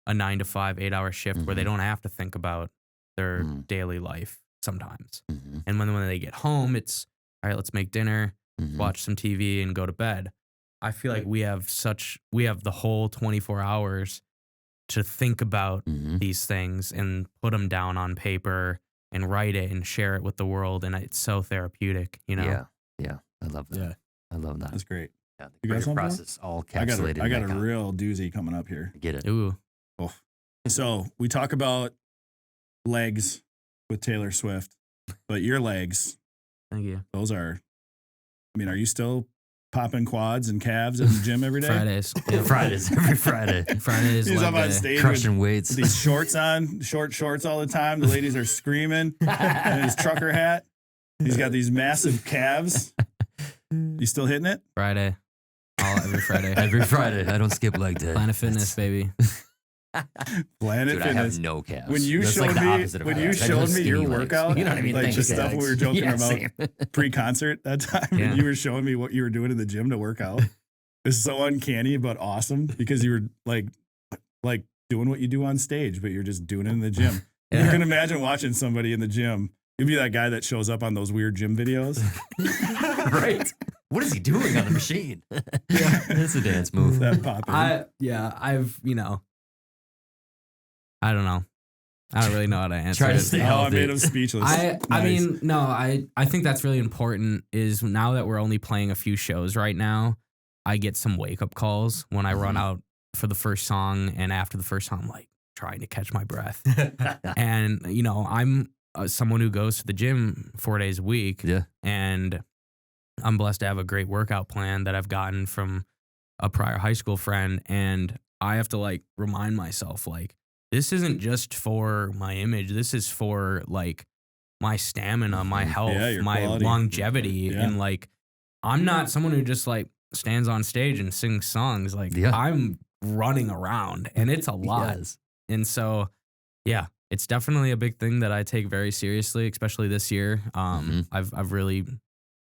a 9 to 5, 8-hour shift where they don't have to think about their daily life sometimes. And when they get home, it's all right, let's make dinner, watch some TV and go to bed. I feel like we have the whole 24 hours to think about these things and put them down on paper and write it and share it with the world. And it's so therapeutic, you know? Yeah. I love that. Yeah. I love that. That's great. Yeah, You the guys creative want more? process all I encapsulated. got in a that real doozy coming up here. I get it. Ooh. Oh. So we talk about legs with Taylor Swift, but your legs, Thank you. those are, I mean, are you still popping quads and calves in the gym every day? Fridays. Fridays, every Friday. Friday is He's leg up on day. stage Crushing with weights. these shorts on, short shorts all the time. The ladies are screaming. And his trucker hat. He's got these massive calves. You still hitting it? Friday. Every Friday. Every Friday. I don't skip leg day. Planet Fitness, baby. Planet Dude, I Fitness. have no calves. When you That's showed like the me, opposite of when my you legs. I showed have me skinny your legs. workout, You know what I mean? like Thank the you, stuff we guys. were joking Yeah, about same. pre-concert that time, Yeah. and you were showing me what you were doing in the gym to work out. It's so uncanny but awesome because you were like doing what you do on stage, but you're just doing it in the gym. Yeah. You can imagine watching somebody in the gym. You'd be that guy that shows up on those weird gym videos. Right. What is he doing on the machine? Yeah, it's a dance move. That pop in. I've, you know, I don't know. I don't really know how to answer Try to it. stay Oh, I healthy. made him speechless. I Nice. mean, no, I think that's really important is now that we're only playing a few shows right now, I get some wake up calls when I run out for the first song and after the first song, I'm like trying to catch my breath. And, you know, I'm someone who goes to the gym 4 days a week. Yeah. And I'm blessed to have a great workout plan that I've gotten from a prior high school friend. And I have to like remind myself like this isn't just for my image. This is for like my stamina, my health, your my quality. longevity. Yeah. And like, I'm not someone who just like stands on stage and sings songs. Like Yeah. I'm running around and it's a lot. Yes. And so, yeah, it's definitely a big thing that I take very seriously, especially this year. I've really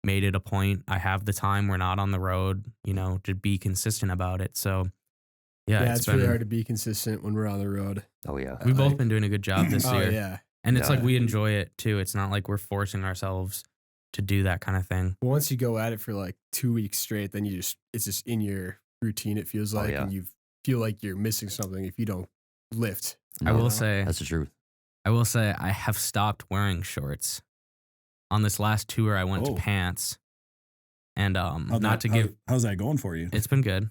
made it a point. I have the time. We're not on the road, you know, to be consistent about it. So, yeah, it's really hard to be consistent when we're on the road. Oh yeah. We've both been doing a good job this Oh year. yeah. And it's Yeah. like we enjoy it too. It's not like we're forcing ourselves to do that kind of thing. But once you go at it for like 2 weeks straight, then it's just in your routine. It feels like, yeah. and you feel like you're missing something if you don't lift. I No, will say, that's the truth. I have stopped wearing shorts. On this last tour, I went to Oh. pants. And How's that going for you? it's been good.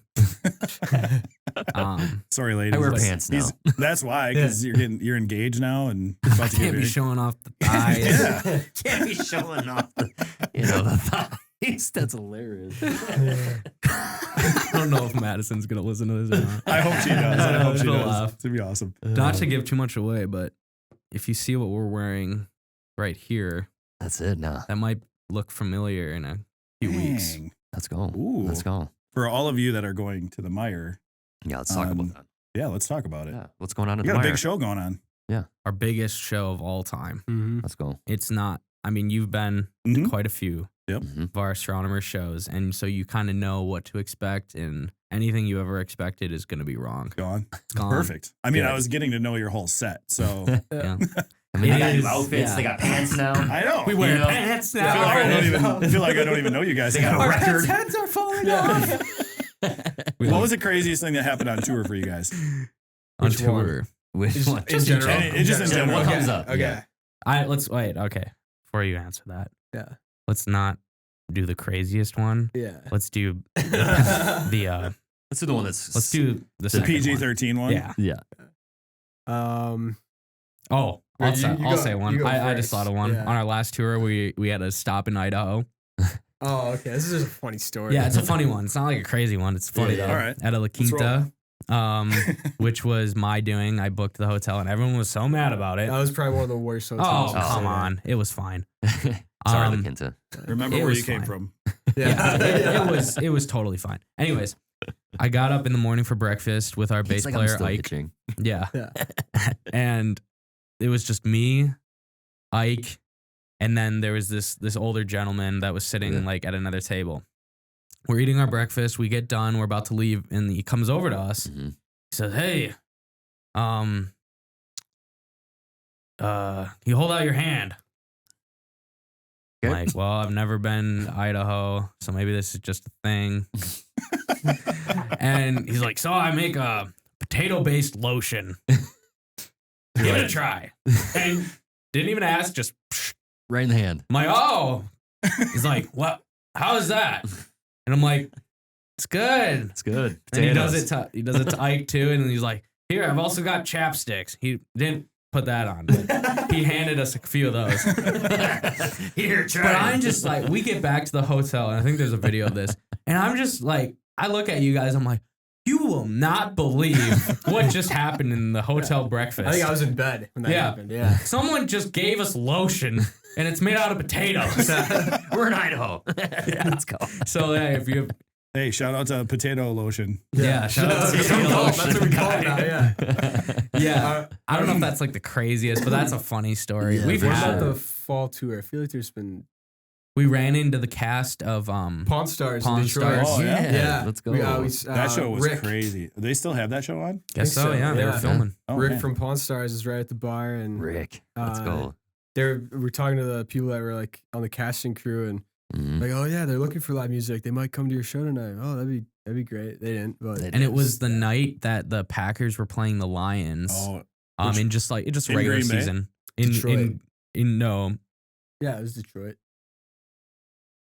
Sorry, ladies. I wear but pants now. That's why, because you're engaged now and about I to get can't be married. showing off the thighs. Yeah. Can't be showing off the, the thighs. That's hilarious. I don't know if Madison's gonna listen to this or not. I hope she does. I hope she She'll does. laugh. It's gonna be awesome. Not to give too much away, but if you see what we're wearing right here, That's it now. that might look familiar in a few weeks. Dang. Let's go. Ooh. Let's go. For all of you that are going to the Mire, Yeah, let's talk about that. yeah, let's talk about it. Yeah. What's going on at You the got a Mire? big show going on. Our biggest show of all time. Mm-hmm. Let's go. It's not, I mean, you've been to Mhm. quite a few Mhm. of our Astronomers shows, and so you kind of know what to expect, and anything you ever expected is going to be wrong. Gone. It's gone. Perfect. I mean, Yeah. I was getting to know your whole set, so Yeah. I mean, It they got is, new outfits. yeah. They got pants now. I know. We wear You know? pants I now. feel like I don't even know you guys. They got a Our record. heads are falling off. What was the craziest thing that happened on tour for you guys? On Which one? tour? Which Just one? in general. Just in general. What Okay. comes up? Okay. Yeah. Let's wait. Okay, before you answer that, Yeah. let's not do the craziest one. Yeah. Let's do the Let's do the one that's. let's do the The second PG-13 one? Yeah. Yeah. Oh, Right, I'll you go- say one. you go I just first. thought of one. Yeah. On our last tour, we had a stop in Idaho. Oh, okay. This is just a funny story. Yeah, it's a funny one. It's not like a crazy one. It's funny Yeah, though. all right. At a La Let's roll. Quinta, which was my doing. I booked the hotel, and everyone was so mad about it. That was probably one of the worst Oh, hotels. I've come stayed at. on. It was fine. Sorry, Um, La Quinta. Remember It where was you came fine. from. Yeah, it was totally fine. Anyways, I got up in the morning for breakfast with our bass It's like I'm player still Ike. itching. Yeah. Yeah. And it was just me, Ike, and then there was this older gentleman that was sitting Yeah. like at another table. We're eating our breakfast, we get done, we're about to leave, and he comes over to us. Mhm. He says, "Hey, you hold out your hand." I'm Okay. like, well, I've never been to Idaho, so maybe this is just a thing. And he's like, so I make a potato-based lotion. Give it a try. And didn't even ask, just Right in the hand. I'm like, oh. He's like, what? How is that? And I'm like, it's good. It's good. And he does it to Ike too, and he's like, here, I've also got chapsticks. He didn't put that on, but he handed us a few of those. Here, try. But I'm just like, we get back to the hotel, and I think there's a video of this, and I'm just like, I look at you guys, I'm like, you will not believe what just happened in the hotel breakfast. I think I was in bed when that Yeah. happened. Yeah. Someone just gave us lotion, and it's made out of potatoes. We're in Idaho. Let's go. So yeah, if you, Hey, shout out to potato lotion. shout out to That's the what lotion we call it now. guy. Yeah. Yeah, I don't know if that's like the craziest, but that's a funny story. Yeah, We've for What had about sure. the fall tour? I feel like there's been we ran into the cast of Pawn Stars Pawn in Detroit. Stars. Oh, yeah? Yeah. Let's go. That show was Rick, crazy. They still have that show on? Guess think so, so, yeah, they were yeah. filming. Oh, Rick man. from Pawn Stars is right at the bar, and Rick. Let's Uh, go. we're talking to the people that were like on the casting crew, and Mhm. like, oh yeah, they're looking for live music. They might come to your show tonight. Oh, that'd be great. They didn't, but They And it was the night that the Packers were playing the Lions. Oh, In just in regular Green Bay? season. Detroit. No, yeah, it was Detroit.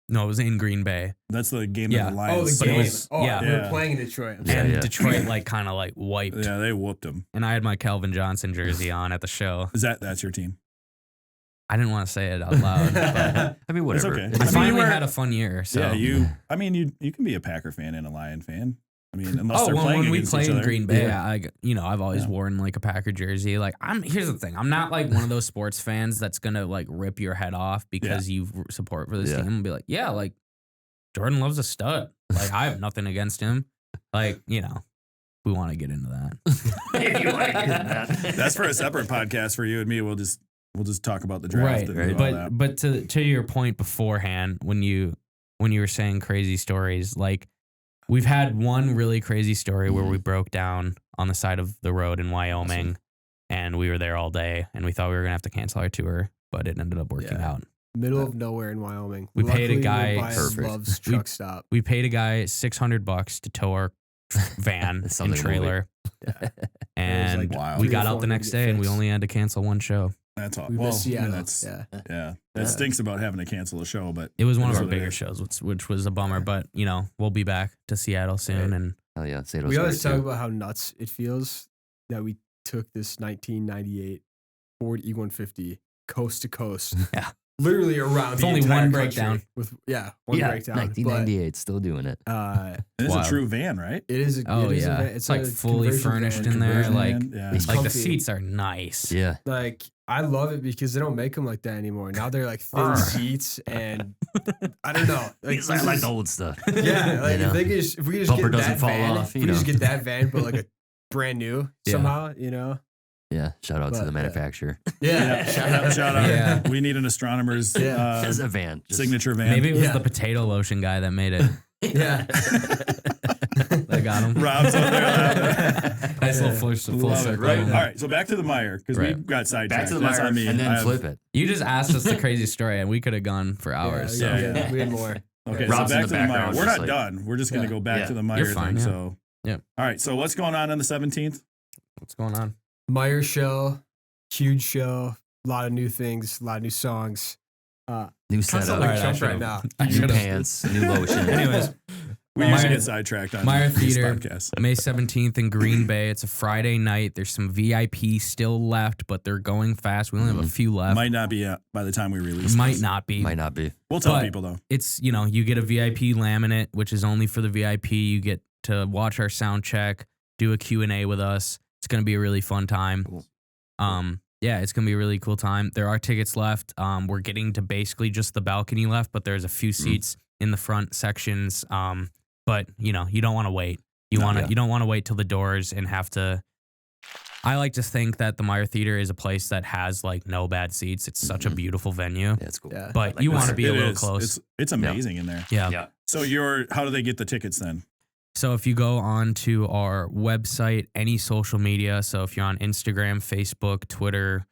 it was in Green Bay. that's the game Yeah. that the Lions. But it game. was- oh, yeah. we were Yeah. playing in Detroit. Yeah, And yeah. Detroit kind of wiped. Yeah, they whooped them. And I had my Calvin Johnson jersey on at the show. That's your team? I didn't want to say it out loud, but I mean, whatever. okay. It's I mean, finally you were- had a fun year. So Yeah, you can be a Packer fan and a Lion fan. I mean, unless they're well, playing when we against play each in other. Green Bay, Yeah. I've always worn like a Packer jersey. Like here's the thing. I'm not like one of those sports fans that's gonna like rip your head off because you support for this team and be like, yeah, like Jordan Love's a stud. Like I have nothing against him. Like, we want to get into that. If you want to get into that. That's for a separate podcast for you and me. We'll just talk about the draft. Right. And all that. But to your point beforehand, when you were saying crazy stories, like we've had one really crazy story where we broke down on the side of the road in Wyoming, and we were there all day, and we thought we were gonna have to cancel our tour, but it ended up working out. Middle of nowhere in Wyoming. We paid a Luckily, guy- we're by Perfect. Love's truck stop. We paid a guy $600 to tow our van It's and something trailer, Yeah. and wow. we 300 or got out the 400 next to get day, and we fixed. only had to cancel one show. That's all. We Well, missed Seattle. that's Yeah. that stinks about having to cancel a show, but It was one of That's our what it bigger is. shows, which was a bummer. But we'll be back to Seattle soon, and Hell yeah, Sato's We always great, talk too. about how nuts it feels that we took this 1998 Ford E150 coast to coast. Yeah. Literally around It's the only entire one country breakdown. With one Yeah, breakdown. 1998, still doing it. But it's Wild. a true van, right? it is. Oh, it is yeah. it's Like a fully conversion furnished van. in there, Conversion like- van, yeah. It's like the comfy. seats are nice. Yeah. Like I love it because they don't make them like that anymore. Now they're like thin seats, and I don't know. Like, Because I this like is- the old stuff. Yeah, like You know? if we could just Bumper get doesn't that fall van, off, if we you could just know. get that van, but like a brand new Yeah. somehow, Yeah. Shout out to But, the manufacturer. Yeah, Shout out. Yeah. We need an Astronomers Yeah. As a van. Just- signature van. Maybe it was Yeah. the potato lotion guy that made it. yeah. That got him. Rob's up there laughing. Nice little full Love it. circle. Right. All right. So back to the Meyer because we Right. got sidetracked. Back to the That's Meyer on me. and I then have- flip it. You just asked us the crazy story, and we could have gone for hours. Yeah, so. yeah. We had more. Okay. Rob's so in back the to the Meyer. background, We're just not like- done. We're just gonna Yeah. go back Yeah. to the Meyer You're fine, thing. yeah. So Yep. All right. So what's going on the 17th? What's going on? Meyer show, huge show, a lot of new things, a lot of new songs. New Constantly setup. Alright, I jump should've- right now. I New should've- pants. New lotion. Anyways, We Meyer- usually get sidetracked on Meyer this Theater. podcast. May 17th in Green Bay. It's a Friday night. There's some VIP still left, but they're going fast. We only have a few left. Might not be by the time we release. Might this. not be. Might not be. We'll tell but- people though. It's, you get a VIP laminate, which is only for the VIP. You get to watch our sound check, do a Q&A with us. It's going to be a really fun time. Cool. Yeah, it's going to be a really cool time. There are tickets left. We're getting to basically just the balcony left, but there's a few seats in the front sections. But you don't want to wait. You don't want to wait till the doors and have to. I like to think that the Meyer Theater is a place that has like no bad seats. It's such a beautiful venue. Yeah, it's cool. Yeah. But Like you this. want to be a It little is. close. It's amazing in there. Yeah. Yeah. So how do they get the tickets then? So if you go on to our website, any social media, so if you're on Instagram, Facebook, Twitter,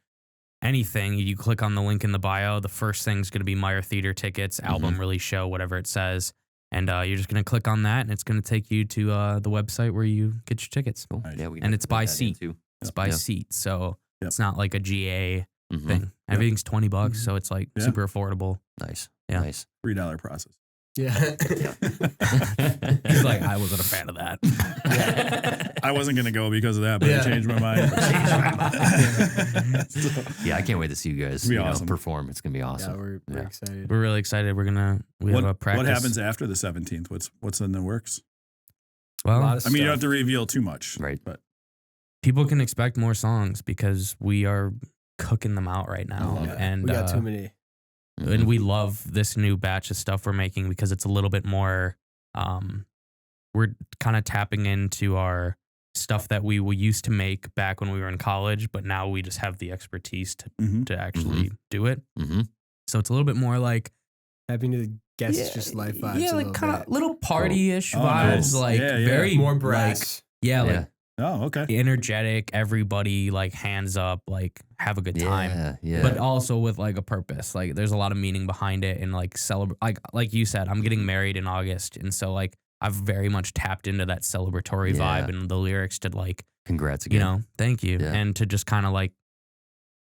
anything, you click on the link in the bio, the first thing's going to be Meyer Theater tickets, album release show, whatever it says. And you're just going to click on that, and it's going to take you to the website where you get your tickets. Cool. Nice. Yeah, we can And it's by put that in, seat. too. It's by Yeah. seat, so Yep. it's not like a GA Mhm. thing. Everything's $20, so it's like Yeah. super affordable. Nice. Yeah. Nice. $3 process. Yeah. He's like, I wasn't a fan of that. I wasn't gonna go because of that, but I Yeah. changed my mind. So, Yeah, I can't wait to see you guys It'll be awesome. perform. It's gonna be Yeah, awesome. we're Yeah. excited. We're really excited. We have a practice. what happens after the 17th? What's in the works? Well, A lot of I mean, you don't have stuff. to reveal too much, Right. But people can expect more songs because we are cooking them out right now, love Yeah, and we got too many. and we love this new batch of stuff we're making because it's a little bit more. We're kind of tapping into our stuff that we used to make back when we were in college, but now we just have the expertise to actually do it. Mm-hmm. So it's a little bit more like Having to guess just life vibes. yeah, a like little kind of bit. little party-ish Oh, vibes, nice. like Yeah, yeah. very More like, brass. yeah, like Yeah. oh, okay. energetic, everybody like hands up, like have a good time. Yeah. Yeah. But also with like a purpose. Like there's a lot of meaning behind it and like celebrate like you said, I'm getting married in August. And so like I've very much tapped into that celebratory Yeah. vibe and the lyrics to like, Congrats again. thank you. Yeah. And to just kind of like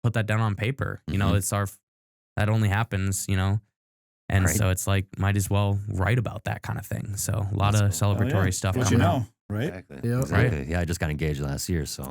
put that down on paper. It's that only happens, And Right. so it's like, might as well write about that kind of thing. So a lot of Oh, celebratory yeah. stuff What you coming out. know, right? Exactly. Yep. Exactly. Yeah, I just got engaged last year, so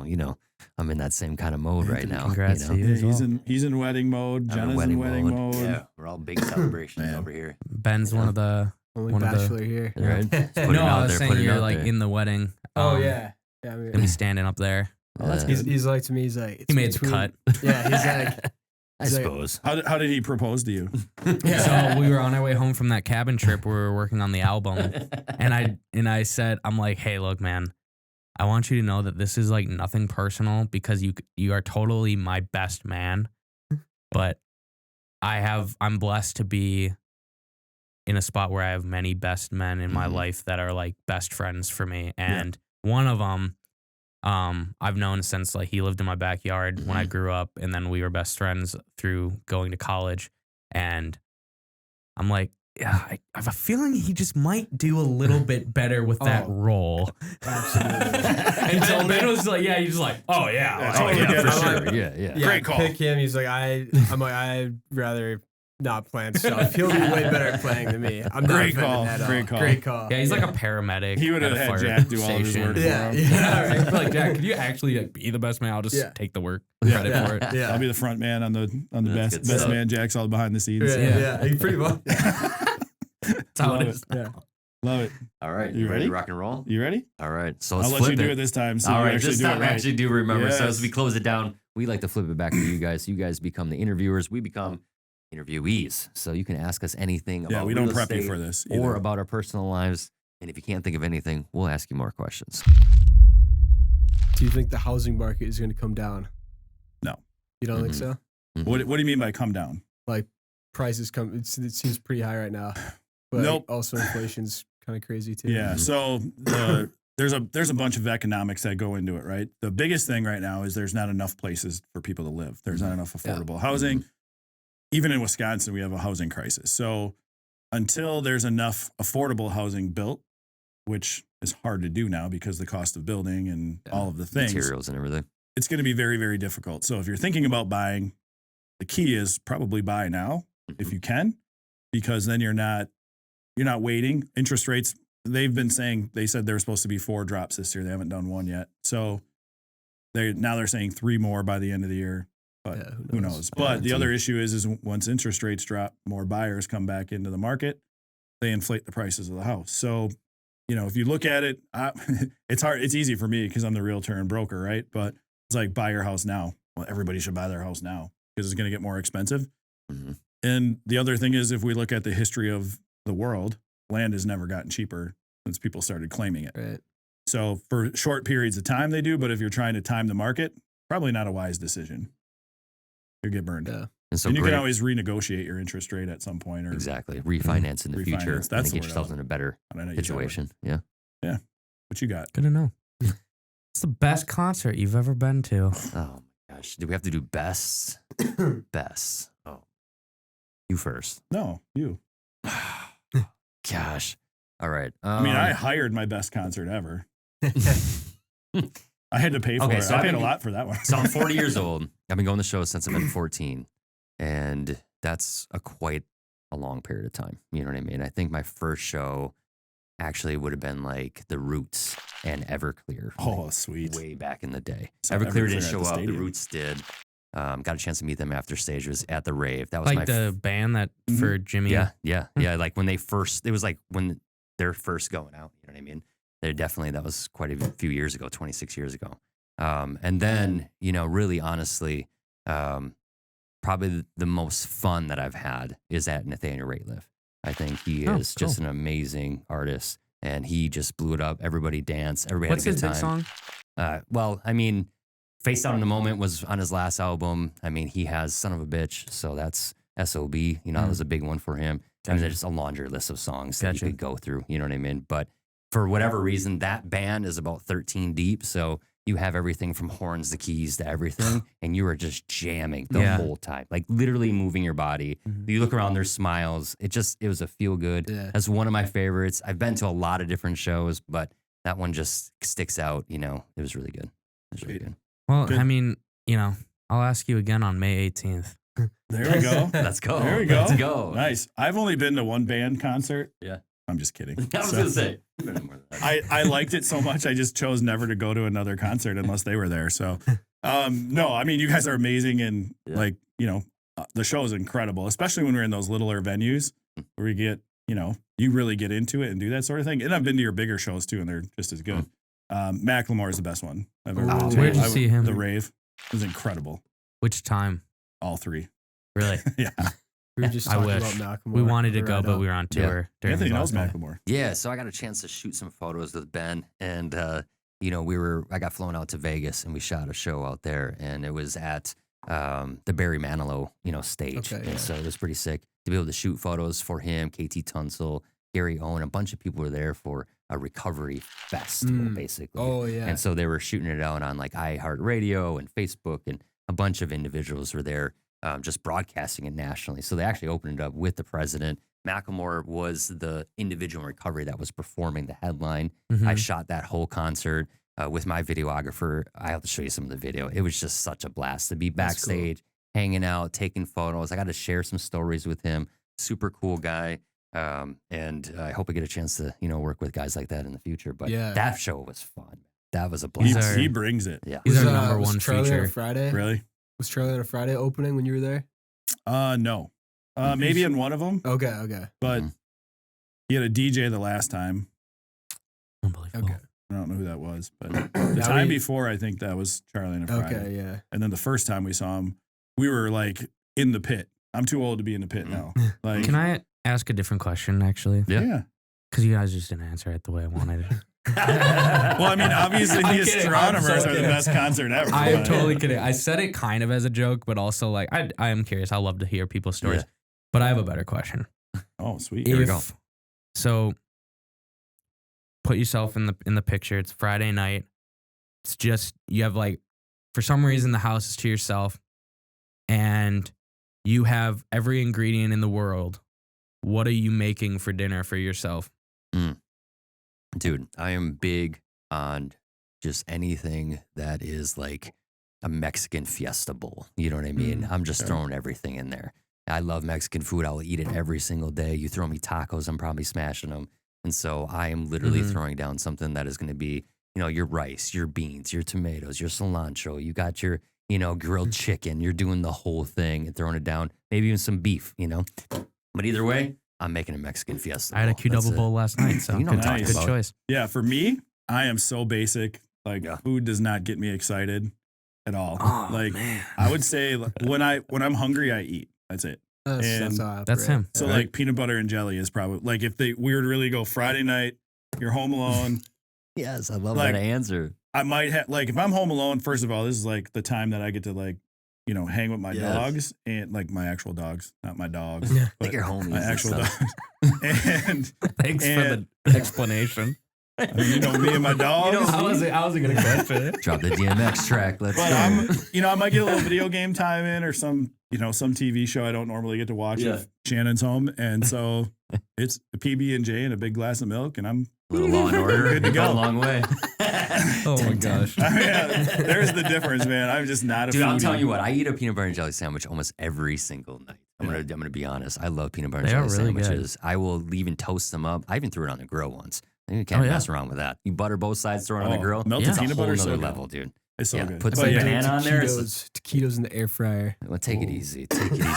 I'm in that same kind of mode right now. Congrats to you. Yeah, as well. he's in wedding mode. I'm Jenna's in wedding mode. Yeah, we're all big celebrations Man. over here. Ben's one of the Only One of the- bachelor here. Right? Just put it No, out I was there, saying put it you're out like there. in the wedding. Yeah. Yeah. I mean, Gonna be standing up there. Oh, that's he's, good. he's like to me. He's like, He made the between- cut. Yeah. He's like, I he's like- suppose. How did he propose to you? So we were on our way home from that cabin trip where we were working on the album, and I said, I'm like, hey, look, man, I want you to know that this is like nothing personal because you are totally my best man, but I'm blessed to be in a spot where I have many best men in my life that are like best friends for me, and one of them I've known since like he lived in my backyard when I grew up, and then we were best friends through going to college. And I'm like, yeah, I have a feeling he just might do a little bit better with that role. absolutely. And so Ben was like, yeah, he's just like, oh yeah, Oh, Yeah, yeah, for I'm sure. like- Yeah. Great call. Pick him. He's like, I'm like, I'd rather not plan stuff. He'll be way better at playing than me. I'm not Great offended call. at all. Great call. Great call. Yeah, he's like a paramedic. He would have at a had fire Jack do all of his station. work. Yeah. for him. Yeah. He'd be like, Jack, could you actually like be the best man? I'll just take the work credit Yeah. for it. Yeah. I'll be the front man on the That's good best stuff. man. Jack's all behind the scenes. Yeah. He pretty much. That's how Love it it. is. Yeah. Love it. All right. You ready? to rock and roll? You ready? All right. So I'll let's let flip you do it this time. So All you right, actually this do it time I right. actually do remember. So as Yes. we close it down, we like to flip it back to you guys. You guys become the interviewers. We become interviewees. So you can ask us anything about Yeah, we don't real prep you estate for this. or either. about our personal lives. And if you can't think of anything, we'll ask you more questions. Do you think the housing market is going to come down? No. You don't think Mhm. so? What do you mean by come down? Prices come. It seems pretty high right now. But Nope. also inflation's kind of crazy too. Yeah. Mhm. So there's a bunch of economics that go into it, right? The biggest thing right now is there's not enough places for people to live. There's not enough affordable housing. Even in Wisconsin, we have a housing crisis. So until there's enough affordable housing built, which is hard to do now because the cost of building and all of the things, Materials and everything. it's going to be very, very difficult. So if you're thinking about buying, the key is probably buy now if you can, because then you're not waiting. Interest rates, they said there were supposed to be 4 drops this year. They haven't done one yet. So they're saying 3 more by the end of the year, but Yeah, who knows? But the Yeah. other issue is once interest rates drop, more buyers come back into the market, they inflate the prices of the house. So, if you look at it, it's hard. It's easy for me because I'm the realtor and broker, right? But it's like buy your house now. Well, everybody should buy their house now because it's going to get more expensive. Mhm. And the other thing is, if we look at the history of the world, land has never gotten cheaper since people started claiming it. Right. So for short periods of time, they do. But if you're trying to time the market, probably not a wise decision. You get burned. Yeah. And so And you great. can always renegotiate your interest rate at some point, or Exactly. Refinance in the future Refinance, and that's then the get word I yourselves want. in a better I don't know, use that word. situation. Yeah. What you got? Good to know. It's the best concert you've ever been to. Oh my gosh. Do we have to do best? Best. Oh. You first. No, you. Gosh. All right. I mean, I hired my best concert ever. I had to pay for Okay, it. so I I've paid a been- lot for that one. So I'm 40 years old. I've been going to shows since I've been 14. And that's quite a long period of time. You know what I mean? I think my first show actually would have been like The Roots and Everclear. Oh, like, sweet. way back in the day. Saw Everclear Everclear didn't at show the up. The stadium. Roots did. Got a chance to meet them after stage. It was at the rave. That was Like my the band that Mhm. for Jimmy. yeah. Like when it was like when they're first going out. You know what I mean? That was quite a few years ago, 26 years ago. And then, really honestly, probably the most fun that I've had is at Nathaniel Rateliff. I think he Oh, is just an amazing artist, and he just blew it up. Everybody danced. Everybody What's had a his good big time. song? Well, I mean, Face Down in the Moment was on his last album. I mean, he has Son of a Bitch, so that's SOB. That was a big one for him. And there's just a laundry list of songs that you could go through. You know what I mean? But for whatever reason, that band is about 13 deep. So you have everything from horns to keys to everything, and you are just jamming the Yeah. whole time, like literally moving your body. Mhm. You look around, there's smiles. It was a feel good. Yeah. That's one of my favorites. I've been to a lot of different shows, but that one just sticks out. It was really good. It was really good. Well, Good. I mean, I'll ask you again on May 18th. There we go. Let's go. There we go. Let's go. Nice. I've only been to one band concert. Yeah. I'm just kidding. I was So, going to say. I liked it so much. I just chose never to go to another concert unless they were there. So, no, I mean, you guys are amazing. And Yeah. the show is incredible, especially when we're in those littler venues where we get you really get into it and do that sort of thing. And I've been to your bigger shows too, and they're just as good. Macklemore is the best one I've ever been to. Where'd you see him? The Rave. It was incredible. Which time? All three. Really? Yeah. We were just I talking wish. about Macklemore. We wanted to go, Right but now. we were on tour. during Anthony his knows last night. Macklemore. Yeah, so I got a chance to shoot some photos with Ben, and I got flown out to Vegas, and we shot a show out there, and it was at the Barry Manilow, stage, Okay, and yeah. so it was pretty sick to be able to shoot photos for him, KT Tunsil, Gary Owen, a bunch of people were there for a recovery festival, basically. Oh, yeah. And so they were shooting it out on like iHeartRadio and Facebook, and a bunch of individuals were there just broadcasting it nationally. So they actually opened it up with the president. Macklemore was the individual in recovery that was performing the headline. I shot that whole concert with my videographer. I have to show you some of the video. It was just such a blast to be That's cool. backstage, hanging out, taking photos. I got to share some stories with him. Super cool guy. And I hope I get a chance to, work with guys like that in the future. But Yeah. that show was fun. That was a He, blast. he brings it. Yeah. He's Was, our number was one Charlie on a feature. Friday? Really? Was Charlie on a Friday opening when you were there? No. Maybe in one of them, Okay. but he had a DJ the last time. Unbelievable. Okay. I don't know who that was, but the time before, I think that was Charlie and a Friday. Okay, yeah. And then the first time we saw him, we were like in the pit. I'm too old to be in the pit now. Like, Can I ask a different question, actually? Yeah. Because you guys just didn't answer it the way I wanted it. Well, I mean, obviously I'm the kidding. Astronomers I'm so are the kidding. best concert ever. I am but- totally kidding. I said it kind of as a joke, but also like I am curious. I love to hear people's stories. Yeah. But I have a better question. Oh, sweet. Here we go. So put yourself in the picture. It's Friday night. It's just you have like for some reason the house is to yourself and you have every ingredient in the world. What are you making for dinner for yourself? Dude, I am big on just anything that is like a Mexican fiesta bowl. You know what I mean? I'm just throwing everything in there. I love Mexican food. I'll eat it every single day. You throw me tacos, I'm probably smashing them. And so I am literally throwing down something that is going to be, your rice, your beans, your tomatoes, your cilantro. You got your, grilled chicken. You're doing the whole thing and throwing it down. Maybe even some beef, But either way, I'm making a Mexican fiesta I had a bowl. Q That's double it. bowl last night, so You know what I'm talking good about. choice. Yeah, for me, I am so basic. Like Yeah. food does not get me excited at all. Oh, like man. I would say when I'm hungry, I eat. That's it. That's And how I That's operate. him. So Yeah. like peanut butter and jelly is probably like if we were to really go Friday night, you're home alone. Yes, I love Like- that answer. I might have like if I'm home alone. First of all, this is like the time that I get to like hang with my Yes. dogs and like my actual dogs, not my dogs, Yeah. but Like your homies. my and actual stuff. dogs. And Thanks for And- the explanation. I mean, me and my dogs. I wasn't gonna question it. Drop the DMX track. Let's But go. I might get a little video game time in or some TV show I don't normally get to watch Yeah. if Shannon's home. And so it's a PB&J and a big glass of milk and I'm, Little Law and Order. Good to We've gone go. a long way. Oh my gosh. there's the difference, man. I'm just not a Dude, I'm foodie. telling you what, I eat a peanut butter and jelly sandwich almost every single night. I'm gonna be honest. I love peanut butter and They are jelly really good. sandwiches. I will even toast them up. I even threw it on the grill once. You can't Oh, yeah. mess around with that. You butter both sides, throw it on the Oh, grill. melted It's a peanut whole butter is so nother good. level, dude. It's so Yeah, good. put But some yeah, banana on there. It's- Taquitos in the air fryer. Well, take it easy. Take it easy. The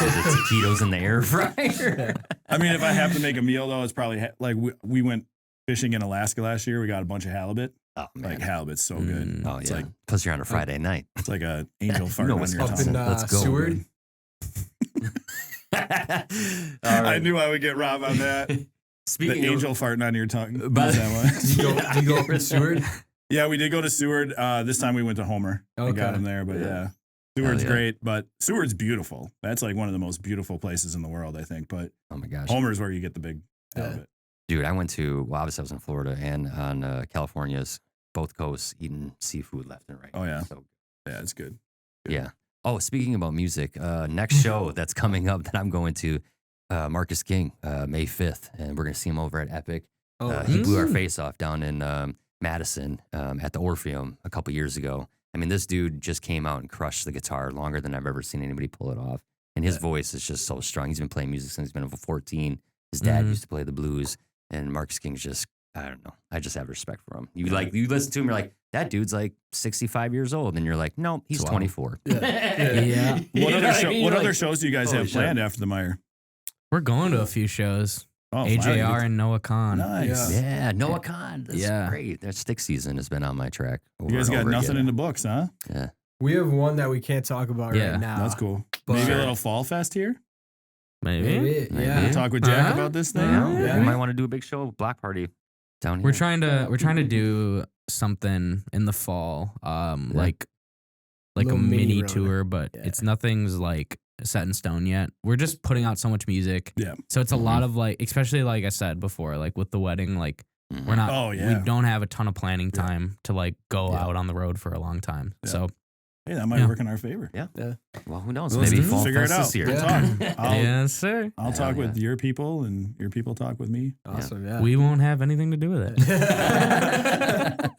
taquitos in the air fryer. I mean, if I have to make a meal though, it's probably like we went fishing in Alaska last year. We got a bunch of halibut. Oh man. Like halibut's so good. Oh It's yeah. like Plus you're on a Friday night. it's like a angel fart know on what's your up Up tongue. in Let's go. Seward. All I right. knew I would get Rob on that. The Speaking of angel farting on your tongue. But- Is that one? Do you go up in Seward? Yeah, we did go to Seward. This time we went to Homer. I got Okay. him there, but Yeah. yeah. Seward's yeah. great, but Seward's beautiful. That's like one of the most beautiful places in the world, I think. But Oh my gosh. Homer's where you get the big Yeah. halibut. Dude, I went to, well, obviously I was in Florida and on California's both coasts eating seafood left and right. Oh, yeah. So, Yeah, it's good. yeah. Oh, speaking about music, next show that's coming up that I'm going to, Marcus King, May 5th, and we're going to see him over at Epic. Oh, He blew our face off down in Madison at the Orpheum a couple years ago. I mean, this dude just came out and crushed the guitar longer than I've ever seen anybody pull it off. And his voice is just so strong. He's been playing music since he's been 14. His dad used to play the blues. And Marcus King's just, I don't know. I just have respect for him. You listen to him, you're like, that dude's like 65 years old. And you're like, no, he's 24. Yeah. What You know other I mean? what Like, other shows do you guys holy have shit. planned after the Meyer? We're going to a few shows. Oh, AJR finally. and Noah Khan. Nice. Yeah, Noah Khan. That's Yeah. great. That stick season has been on my track. You guys got nothing in in the books, huh? Yeah. We have one that we can't talk about Yeah, right now. That's cool. But- Maybe a little fall fest here. Maybe. Maybe. Yeah. Talk with Jack Huh? about this thing. Yeah. We might want to do a big show, block party down here. We're trying to do something in the fall, like a Little mini mini run. tour, but Yeah. it's nothing's like set in stone yet. We're just putting out so much music. Yeah. So it's a lot of like, especially like I said before, like with the wedding, like we're not, Oh, yeah. we don't have a ton of planning time to like go Yeah. out on the road for a long time. Yeah. So Hey, that might Yeah. work in our favor. Well, who knows? Let's Maybe do- fall figure it fest out. this year. We'll Yeah. talk. I'll, yes, sir. I'll Hell talk with yeah. your people, and your people talk with me. Awesome. Yeah. We won't have anything to do with it.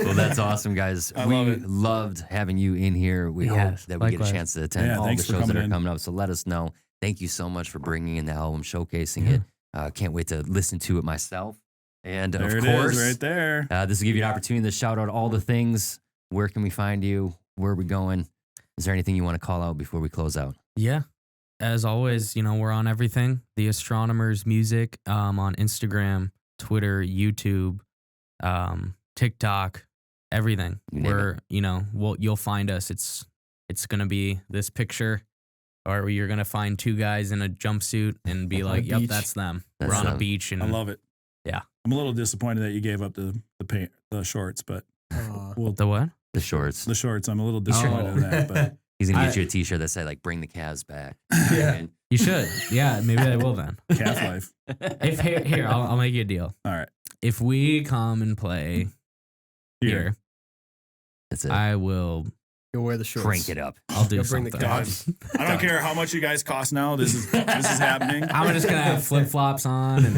Well, that's awesome, guys. I we love it. loved having you in here. We hope Yes, that we get likewise. a chance to attend Yeah, all the thanks for shows that coming are in. coming up. So let us know. Thank you so much for bringing in the album, showcasing Yeah. it. Can't wait to listen to it myself. And There of it course, is, right there. this will give you an opportunity to shout out all the things. Where can we find you? Where are we going? Is there anything you want to call out before we close out? Yeah. As always, we're on everything. The Astronomers Music on Instagram, Twitter, YouTube, TikTok, everything. You name We're, you'll find us. It's gonna be this picture, or you're gonna find two guys in a jumpsuit and be like, "Yep, beach. that's them." That's We're on a them. beach, and I love it. Yeah. I'm a little disappointed that you gave up the shorts, but the what? The shorts. the shorts. I'm a little disappointed in that, but He's going to get I- you a t-shirt that said, like, bring the Cavs back. Yeah. And- You should. Yeah, maybe I will then. calf life. If here, I'll make you a deal. All right. If we come and play here, That's it. I will. You'll wear the shorts. Crank it up. I'll do You'll bring the something. Cavs. I don't care how much you guys cost now. This is happening. I'm just gonna have flip flops on and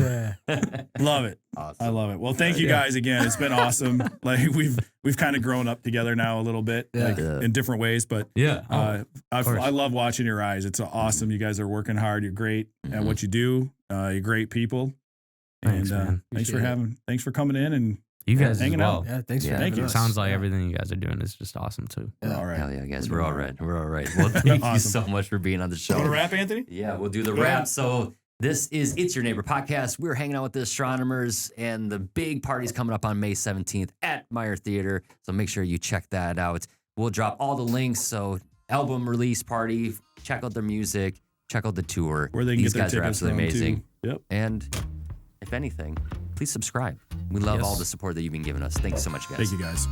Yeah. Love it. Awesome. I love it. Well, thank you Yeah. guys again. It's been awesome. Like we've kind of grown up together now a little bit, Yeah. like, Yeah. in different ways. But yeah. I course. love watching your eyes. It's awesome. You guys are working hard. You're great at Mhm. what you do. You're great people. Thanks, and man. thanks for coming in and You guys as hanging well. out. Yeah. Thanks Yeah. for Thank having you. us. Sounds like Yeah. everything you guys are doing is just awesome too. Yeah. all right. Hell yeah, guys. We're all right. We're all right. Well, thank you Awesome. so much for being on the show. Want to wrap, Anthony? Yeah, we'll do the Go ahead. wrap. So this is It's Your Neighbor podcast. We're hanging out with the Astronomers, and the big party's coming up on May 17th at Meyer Theater. So make sure you check that out. We'll drop all the links. So album release party, check out their music, check out the tour. Where they can These get their guys are tickets absolutely from, amazing. too. Yep. And if anything, please subscribe. We love Yes. all the support that you've been giving us. Thanks so much, guys. Thank you guys.